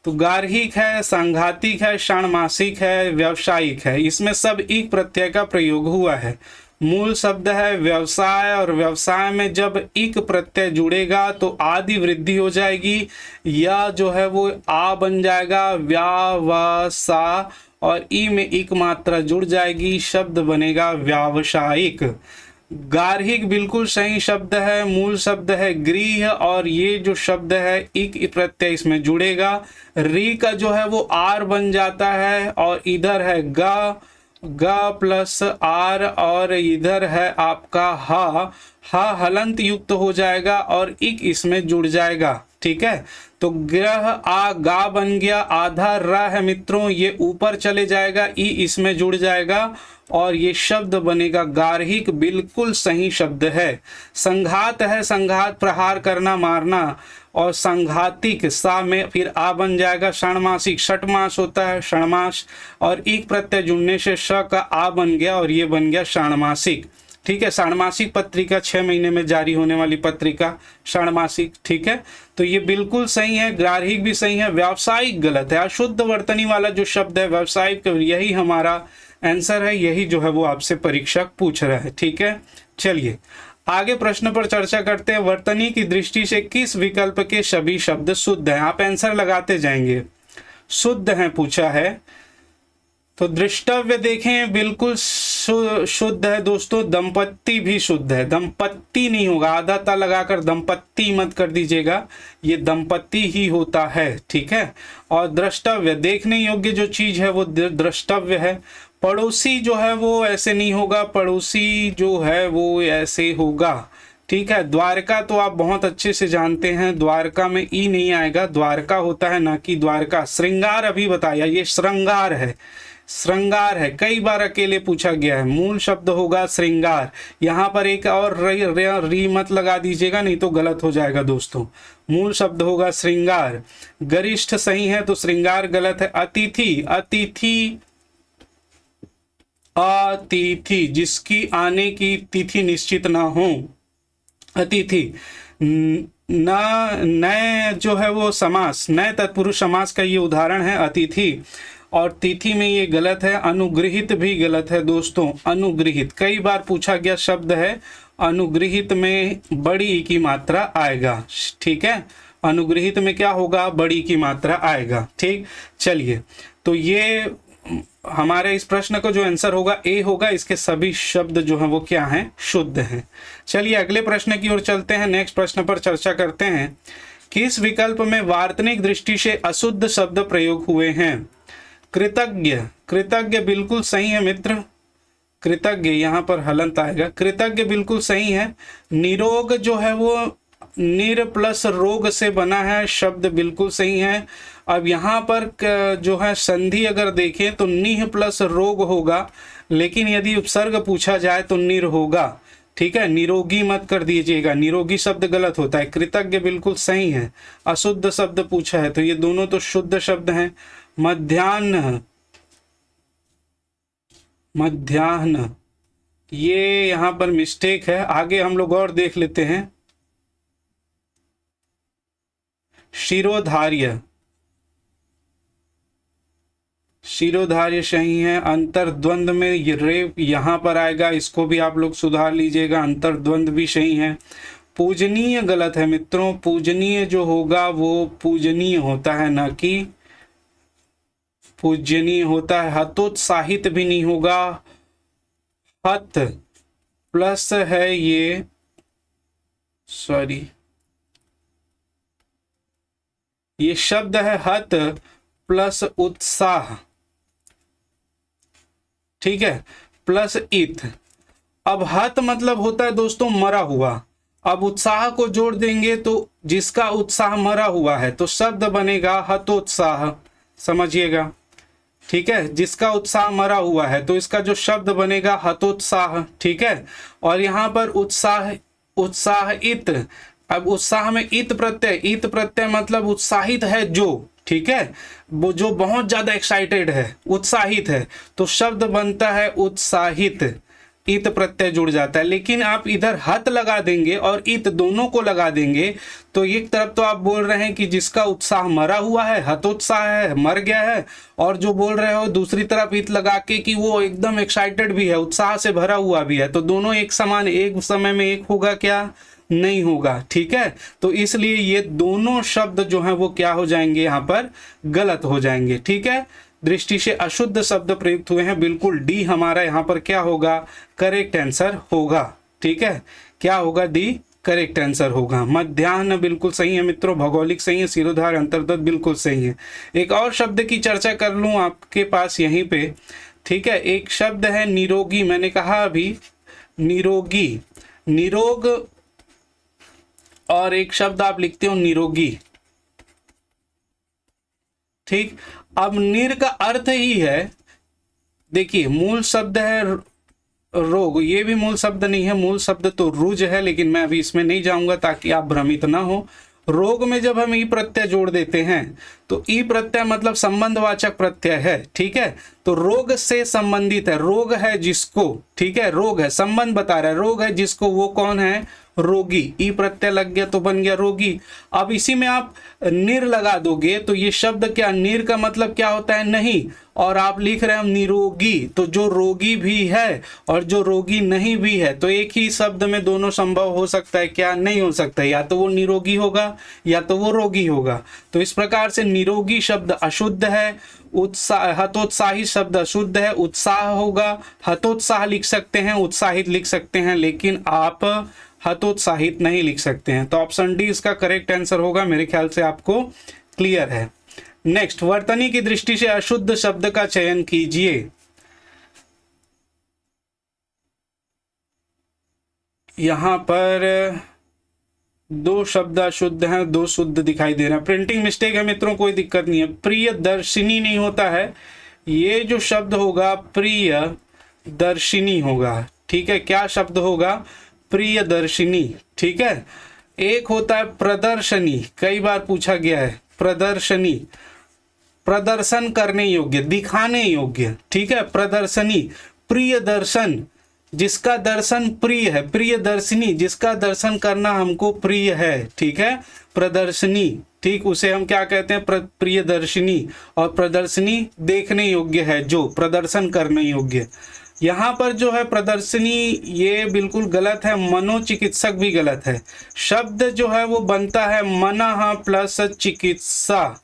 तो गार्हिक है, सांघातिक है, षाण्मासिक है, व्यावसायिक है। इसमें सब एक प्रत्यय का प्रयोग हुआ है। मूल शब्द है व्यवसाय, और व्यवसाय में जब इक प्रत्यय जुड़ेगा तो आदि वृद्धि हो जाएगी, या जो है वो आ बन जाएगा, व्यावसा, और ई में इक मात्रा जुड़ जाएगी, शब्द बनेगा व्यावसायिक। गार्हिक बिल्कुल सही शब्द है, मूल शब्द है गृह, और ये जो शब्द है इक प्रत्यय इसमें जुड़ेगा। री का जो है वो आर बन जाता है, और इधर है गा, गा प्लस आर, और इधर है आपका हा हलंत युक्त हो जाएगा और इक इसमें जुड़ जाएगा, ठीक है। तो ग्रह आ गा बन गया, आधा र है मित्रों, ये ऊपर चले जाएगा, ई इसमें जुड़ जाएगा और ये शब्द बनेगा गार्हिक, बिल्कुल सही शब्द है। संघात है, संघात प्रहार करना, मारना, और संघातिक सा में फिर आ बन जाएगा। षाण्मासिक, षटमास होता है, षण्मास, और एक प्रत्यय जुड़ने से श का आ बन गया और ये बन गया षाण्मासिक, ठीक है। षाण्मासिक पत्रिका 6 महीने में जारी होने वाली पत्रिका षाण्मासिक, ठीक है। तो ये बिल्कुल सही है, गार्हिक भी सही है, व्यावसायिक गलत है। अशुद्ध वर्तनी वाला जो शब्द है व्यावसायिक, यही हमारा आंसर है, यही जो है वो आपसे परीक्षक पूछ रहा है, ठीक है। चलिए आगे प्रश्न पर चर्चा करते हैं। वर्तनी की दृष्टि से किस विकल्प के सभी शब्द शुद्ध हैं? आप आंसर लगाते जाएंगे। शुद्ध हैं पूछा है, तो दृष्टव्य देखें बिल्कुल शुद्ध है दोस्तों। दंपत्ति भी शुद्ध है, दंपत्ति नहीं होगा, आधा ता लगाकर दंपत्ति मत कर दीजिएगा, ये दंपत्ति ही होता है, ठीक है। और द्रष्टव्य, देखने योग्य जो चीज है वो द्रष्टव्य है। पड़ोसी जो है वो ऐसे नहीं होगा, पड़ोसी जो है वो ऐसे होगा, ठीक है। द्वारका तो आप बहुत अच्छे से जानते हैं, द्वारका में ई नहीं आएगा, द्वारका होता है ना कि द्वारका। श्रृंगार अभी बताया, ये श्रृंगार है, श्रृंगार है, कई बार अकेले पूछा गया है। मूल शब्द होगा श्रृंगार। यहाँ पर एक और री मत लगा दीजिएगा, नहीं तो गलत हो जाएगा दोस्तों। मूल शब्द होगा श्रृंगार। गरिष्ठ सही है तो श्रृंगार गलत है। अतिथि, अतिथि, अतिथि जिसकी आने की तिथि निश्चित ना हो, अतिथि। नए जो है वो समास, नए तत्पुरुष समास का ये उदाहरण है अतिथि, और तिथि में ये गलत है। अनुग्रहित भी गलत है दोस्तों। अनुग्रहित कई बार पूछा गया शब्द है, अनुग्रहित में बड़ी ई की मात्रा आएगा, ठीक है। अनुग्रहित में क्या होगा, बड़ी की मात्रा आएगा, ठीक। चलिए, तो ये हमारे इस प्रश्न का जो आंसर होगा ए होगा। इसके सभी शब्द जो हैं वो क्या हैं, शुद्ध हैं। चलिए अगले प्रश्न की ओर चलते हैं। नेक्स्ट प्रश्न पर चर्चा करते हैं। किस विकल्प में वार्तनिक दृष्टि से अशुद्ध शब्द प्रयोग हुए हैं? कृतज्ञ, कृतज्ञ बिल्कुल सही है मित्र। कृतज्ञ यहाँ पर हलंत आएगा। कृतज्ञ बिल्कुल सही है। निरोग जो है वो निर प्लस रोग से बना है, शब्द बिल्कुल सही है। अब यहाँ पर जो है संधि अगर देखें तो निह प्लस रोग होगा, लेकिन यदि उपसर्ग पूछा जाए तो निर होगा, ठीक है। निरोगी मत कर दीजिएगा, निरोगी शब्द गलत होता है। कृतज्ञ बिल्कुल सही है। अशुद्ध शब्द पूछा है तो ये दोनों तो शुद्ध शब्द हैं। मध्याह्न, मध्याह्न ये यहाँ पर मिस्टेक है, आगे हम लोग और देख लेते हैं। शिरोधार्य, शिरोधार्य सही है। अंतर्द्वंद में ये रे यहाँ पर आएगा, इसको भी आप लोग सुधार लीजिएगा। अंतर्द्वंद भी सही है। पूजनीय गलत है मित्रों। पूजनीय जो होगा वो पूजनीय होता है, ना कि पूजनीय होता है। हतोत्साहित भी नहीं होगा। हत प्लस है ये, सॉरी, ये शब्द है हत प्लस उत्साह, ठीक है, प्लस इत। अब हत मतलब होता है दोस्तों मरा हुआ। अब उत्साह को जोड़ देंगे तो जिसका उत्साह मरा हुआ है तो शब्द बनेगा हतोत्साह, समझिएगा, ठीक है। जिसका उत्साह मरा हुआ है तो इसका जो शब्द बनेगा हतोत्साह, ठीक है। और यहाँ पर उत्साह, उत्साहित। अब उत्साह में इत प्रत्यय, इत प्रत्यय मतलब उत्साहित है जो, ठीक है, वो जो बहुत ज्यादा एक्साइटेड है, उत्साहित है, तो शब्द बनता है उत्साहित। इत प्रत्यय जुड़ जाता है। लेकिन आप इधर हत लगा देंगे और इत दोनों को लगा देंगे तो एक तरफ तो आप बोल रहे हैं कि जिसका उत्साह मरा हुआ है, हतोत्साह है, मर गया है, और जो बोल रहे हो दूसरी तरफ इत लगा के कि वो एकदम एक्साइटेड भी है, उत्साह से भरा हुआ भी है, तो दोनों एक समान, एक समय में एक होगा क्या? नहीं होगा, ठीक है। तो इसलिए ये दोनों शब्द जो हैं वो क्या हो जाएंगे, यहाँ पर गलत हो जाएंगे, ठीक है। दृष्टि से अशुद्ध शब्द प्रयुक्त हुए हैं, बिल्कुल डी हमारा यहाँ पर क्या होगा, करेक्ट आंसर होगा, ठीक है। क्या होगा? डी करेक्ट आंसर होगा। मध्याह्न बिल्कुल सही है मित्रों। भौगोलिक सही है। सिरोधार अंतर्गत बिल्कुल सही है। एक और शब्द की चर्चा कर लूँ आपके पास यहीं पे, ठीक है। एक शब्द है निरोगी, मैंने कहा अभी निरोगी, निरोग, और एक शब्द आप लिखते हो निरोगी, ठीक। अब निर का अर्थ ही है, देखिए मूल शब्द है रोग, ये भी मूल शब्द नहीं है, मूल शब्द तो रुज है, लेकिन मैं अभी इसमें नहीं जाऊंगा ताकि आप भ्रमित ना हो। रोग में जब हम ई प्रत्यय जोड़ देते हैं तो ई प्रत्यय मतलब संबंधवाचक प्रत्यय है, ठीक है। तो रोग से संबंधित है, रोग है जिसको, ठीक है, रोग है, संबंध बता रहा है, रोग है जिसको, वो कौन है? रोगी। ई प्रत्यय लग गया तो बन गया रोगी। अब इसी में आप निर लगा दोगे तो ये शब्द क्या, निर का मतलब क्या होता है? नहीं, और आप लिख रहे हैं निरोगी, तो जो रोगी भी है और जो रोगी नहीं भी है, तो एक ही शब्द में दोनों संभव हो सकता है क्या? नहीं हो सकता, या तो वो निरोगी होगा या तो वो रोगी होगा। तो इस प्रकार से निरोगी शब्द अशुद्ध है, उत्साह, हतोत्साही शब्द अशुद्ध है, उत्साह होगा, हतोत्साह लिख सकते हैं, उत्साहित लिख सकते हैं, लेकिन आप हतोत्साहित नहीं लिख सकते हैं। तो ऑप्शन डी इसका करेक्ट आंसर होगा। मेरे ख्याल से आपको क्लियर है। नेक्स्ट, वर्तनी की दृष्टि से अशुद्ध शब्द का चयन कीजिए। यहां पर दो शब्द अशुद्ध हैं, दो शुद्ध दिखाई दे रहे हैं। प्रिंटिंग मिस्टेक है मित्रों, कोई दिक्कत नहीं है। प्रियदर्शिनी नहीं होता है, ये जो शब्द होगा प्रिय दर्शिनी होगा। ठीक है, क्या शब्द होगा? प्रिय दर्शिनी। ठीक है, एक होता है प्रदर्शनी, कई बार पूछा गया है। प्रदर्शनी, प्रदर्शन करने योग्य, दिखाने योग्य। ठीक है, प्रदर्शनी। प्रिय दर्शन, जिसका दर्शन प्रिय है। प्रिय दर्शिनी, जिसका दर्शन करना हमको प्रिय है। ठीक है, प्रदर्शनी। ठीक, उसे हम क्या कहते हैं? प्रिय दर्शिनी। और प्रदर्शनी देखने योग्य है, जो प्रदर्शन करने योग्य। यहाँ पर जो है प्रदर्शनी, ये बिल्कुल गलत है। मनोचिकित्सक भी गलत है। शब्द जो है वो बनता है मनः प्लस चिकित्सा।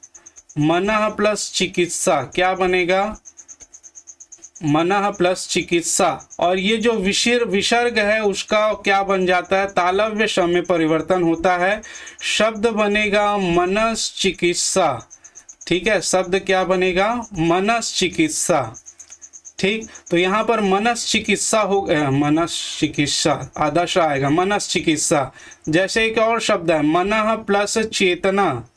मनः प्लस चिकित्सा क्या बनेगा? मनः प्लस चिकित्सा। और ये जो विसर्ग है उसका क्या बन जाता है? तालव्य श में परिवर्तन होता है। शब्द बनेगा मनस चिकित्सा। ठीक है, शब्द क्या बनेगा? मनस चिकित्सा। ठीक, तो यहाँ पर मनस चिकित्सा हो गया। मनस चिकित्सा आधा श आएगा, मनस चिकित्सा। जैसे एक और शब्द है मनः प्लस चेतना।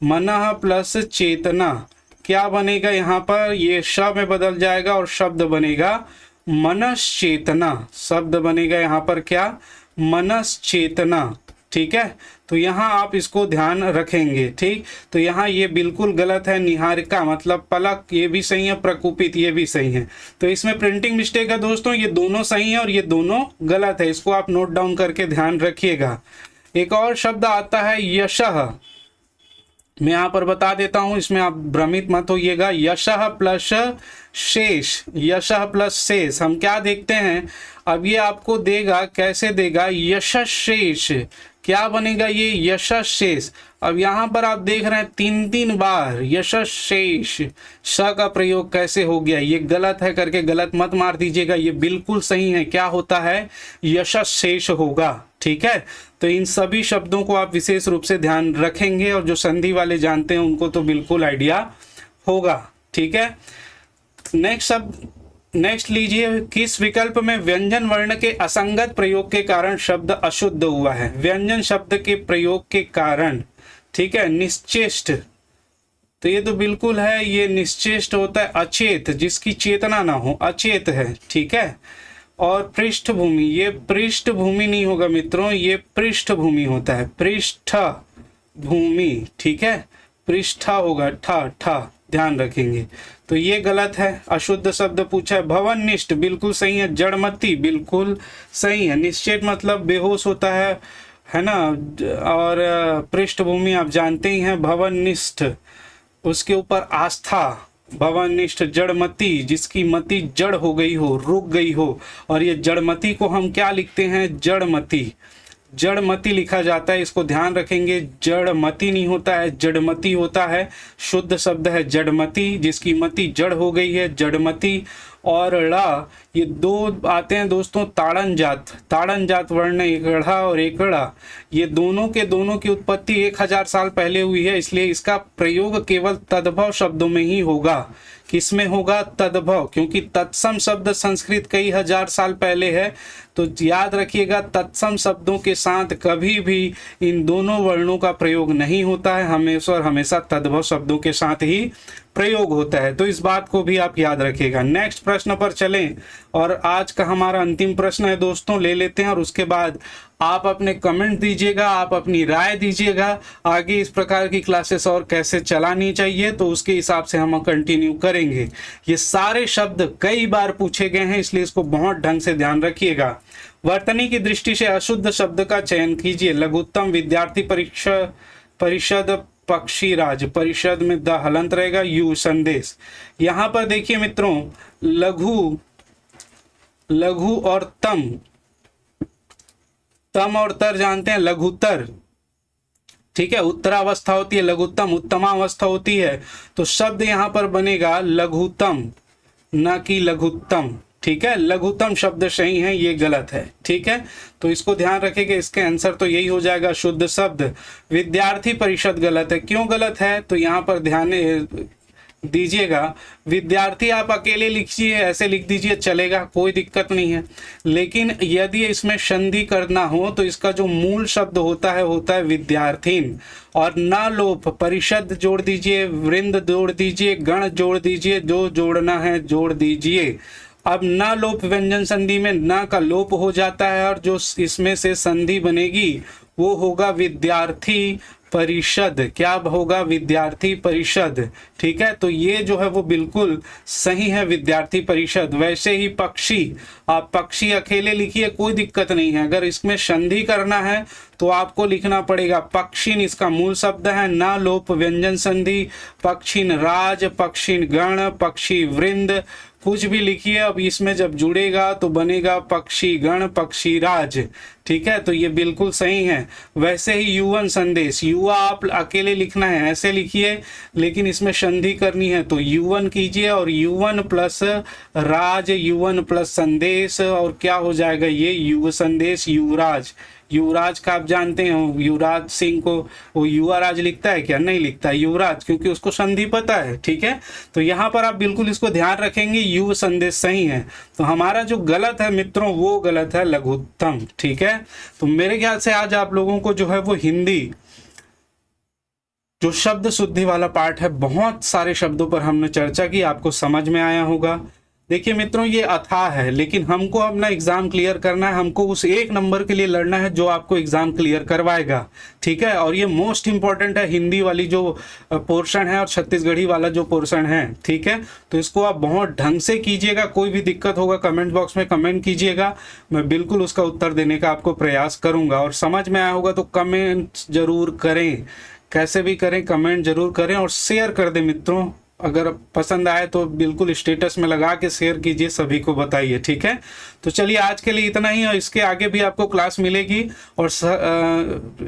मनः प्लस चेतना क्या बनेगा? यहाँ पर ये श में बदल जाएगा और शब्द बनेगा मनस चेतना। शब्द बनेगा यहाँ पर क्या? मनस चेतना। ठीक है, तो यहाँ आप इसको ध्यान रखेंगे। ठीक, तो यहाँ ये बिल्कुल गलत है। निहारिका मतलब पलक, ये भी सही है। प्रकुपित, ये भी सही है। तो इसमें प्रिंटिंग मिस्टेक है दोस्तों, ये दोनों सही है और ये दोनों गलत है। इसको आप नोट डाउन करके ध्यान रखिएगा। एक और शब्द आता है यशः। मैं यहाँ पर बता देता हूँ, इसमें आप भ्रमित मत होइएगा। यशः प्लस शेष। यशः प्लस शेष हम क्या देखते हैं? अब ये आपको देगा, कैसे देगा? यशशेष। क्या बनेगा ये? यशशेष। अब यहाँ पर आप देख रहे हैं 3 बार यशशेष। श का प्रयोग कैसे हो गया? ये गलत है करके गलत मत मार दीजिएगा, ये बिल्कुल सही है। क्या होता है? यशशेष होगा। ठीक है, तो इन सभी शब्दों को आप विशेष रूप से ध्यान रखेंगे और जो संधि वाले जानते हैं उनको तो बिल्कुल आइडिया होगा। ठीक है, नेक्स्ट लीजिए। किस विकल्प में व्यंजन वर्ण के असंगत प्रयोग के कारण शब्द अशुद्ध हुआ है? व्यंजन शब्द के प्रयोग के कारण। ठीक है, निश्चेष्ट, तो ये तो बिल्कुल है। ये निश्चेष्ट होता है अचेत, जिसकी चेतना ना हो, अचेत है। ठीक है, और पृष्ठभूमि, ये पृष्ठभूमि नहीं होगा मित्रों, ये पृष्ठभूमि होता है। पृष्ठभूमि। ठीक है, पृष्ठा होगा, ठा ठा, ध्यान रखेंगे। तो ये गलत है। अशुद्ध शब्द पूछा है। भवननिष्ठ बिल्कुल सही है। जड़मती बिल्कुल सही है। निश्चेत मतलब बेहोश होता है ना। और पृष्ठभूमि आप जानते ही हैं, भवननिष्ठ, उसके ऊपर आस्था। भवननिष्ठ। जड़मती, जिसकी मति जड़ हो गई हो, रुक गई हो। और ये जड़मती को हम क्या लिखते हैं? जड़मती। जड़मती लिखा जाता है, इसको ध्यान रखेंगे। जड़मती नहीं होता है, जड़मती होता है। शुद्ध शब्द है जड़मती, जिसकी मति जड़ हो गई है, जड़मती। और ड़, ये दो आते हैं दोस्तों ताड़न जात। ताड़न जात वर्ण एकड़ा और एकड़ा, ये दोनों के दोनों की उत्पत्ति 1000 साल पहले हुई है, इसलिए इसका प्रयोग केवल तद्भव शब्दों में ही होगा। किसमें होगा? तद्भव, क्योंकि तत्सम शब्द संस्कृत कई हजार साल पहले है। तो याद रखिएगा, तत्सम शब्दों के साथ कभी भी इन दोनों वर्णों का प्रयोग नहीं होता है, हमेशा और हमेशा तद्भव शब्दों के साथ ही प्रयोग होता है। तो इस बात को भी आप याद रखिएगा। नेक्स्ट प्रश्न पर चलें, और आज का हमारा अंतिम प्रश्न है दोस्तों, ले लेते हैं और उसके बाद आप अपने कमेंट दीजिएगा, आप अपनी राय दीजिएगा। आगे इस प्रकार की क्लासेस और कैसे चलानी चाहिए, तो उसके हिसाब से हम कंटिन्यू करेंगे। ये सारे शब्द कई बार पूछे गए हैं, इसलिए इसको बहुत ढंग से ध्यान रखिएगा। वर्तनी की दृष्टि से अशुद्ध शब्द का चयन कीजिए। लघुत्तम, विद्यार्थी परिषद, पक्षीराज। परिषद में द हलंत रहेगा, यू संदेश। यहाँ पर देखिए मित्रों, लघु और तम और तर जानते हैं, लघुतर। ठीक है, उत्तरावस्था होती है लघुत्तम, उत्तमावस्था होती है। तो शब्द यहाँ पर बनेगा लघुतम, न कि लघुत्तम। ठीक है, लघुत्तम शब्द सही है, ये गलत है। ठीक है, तो इसको ध्यान रखेंगे। इसके आंसर तो यही हो जाएगा शुद्ध शब्द। विद्यार्थी परिषद गलत है। क्यों गलत है? तो यहाँ पर ध्यान दीजिएगा। विद्यार्थी आप अकेले लिखिए, ऐसे लिख दीजिए, चलेगा, कोई दिक्कत नहीं है। लेकिन यदि इसमें संधि करना हो तो इसका जो मूल शब्द होता है विद्यार्थीन, और न लोप परिषद जोड़ दीजिए, वृंद जोड़ दीजिए, गण जोड़ दीजिए, जो जोड़ना है जोड़ दीजिए। अब न लोप व्यंजन संधि में न का लोप हो जाता है और जो इसमें से संधि बनेगी वो होगा विद्यार्थी परिषद। क्या होगा? विद्यार्थी परिषद। ठीक है, तो ये जो है वो बिल्कुल सही है, विद्यार्थी परिषद। वैसे ही पक्षी, आप पक्षी अकेले लिखिए, कोई दिक्कत नहीं है। अगर इसमें संधि करना है तो आपको लिखना पड़ेगा पक्षिन, इसका मूल शब्द है, ना लोप व्यंजन संधि, पक्षिन राज, पक्षिन गण, पक्षी वृंद, कुछ भी लिखिए। अब इसमें जब जुड़ेगा तो बनेगा पक्षी गण, पक्षी राज। ठीक है, तो ये बिल्कुल सही है। वैसे ही युवन संदेश, युवा आप अकेले लिखना है, ऐसे लिखिए, लेकिन इसमें संधि करनी है तो युवन कीजिए, और युवन प्लस राज, युवन प्लस संदेश, और क्या हो जाएगा ये युव संदेश, युवराज। युवराज का आप जानते हैं, युवराज सिंह को वो युवा राज लिखता है क्या? नहीं लिखता है, युवराज, क्योंकि उसको संधि पता है। ठीक है, तो यहाँ पर आप बिल्कुल इसको ध्यान रखेंगे, युव संदेश सही है। तो हमारा जो गलत है मित्रों वो गलत है लघुत्तम। ठीक है, तो मेरे ख्याल से आज आप लोगों को जो है वो हिंदी जो शब्द शुद्धि वाला पार्ट है, बहुत सारे शब्दों पर हमने चर्चा की, आपको समझ में आया होगा। देखिए मित्रों, ये अथाह है, लेकिन हमको अपना एग्जाम क्लियर करना है, हमको उस 1 नंबर के लिए लड़ना है जो आपको एग्जाम क्लियर करवाएगा। ठीक है, और ये मोस्ट इंपॉर्टेंट है, हिंदी वाली जो पोर्शन है और छत्तीसगढ़ी वाला जो पोर्शन है। ठीक है, तो इसको आप बहुत ढंग से कीजिएगा। कोई भी दिक्कत होगा कमेंट बॉक्स में कमेंट कीजिएगा, मैं बिल्कुल उसका उत्तर देने का आपको प्रयास करूंगा। और समझ में आया होगा तो कमेंट जरूर करें, कैसे भी करें, कमेंट जरूर करें, और शेयर कर दें मित्रों। अगर पसंद आए तो बिल्कुल स्टेटस में लगा के शेयर कीजिए, सभी को बताइए। ठीक है, तो चलिए आज के लिए इतना ही, और इसके आगे भी आपको क्लास मिलेगी, और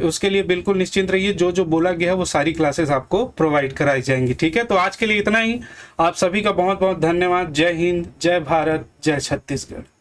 उसके लिए बिल्कुल निश्चिंत रहिए, जो जो बोला गया है वो सारी क्लासेस आपको प्रोवाइड कराई जाएंगी। ठीक है, तो आज के लिए इतना ही। आप सभी का बहुत बहुत धन्यवाद। जय हिंद, जय भारत, जय छत्तीसगढ़।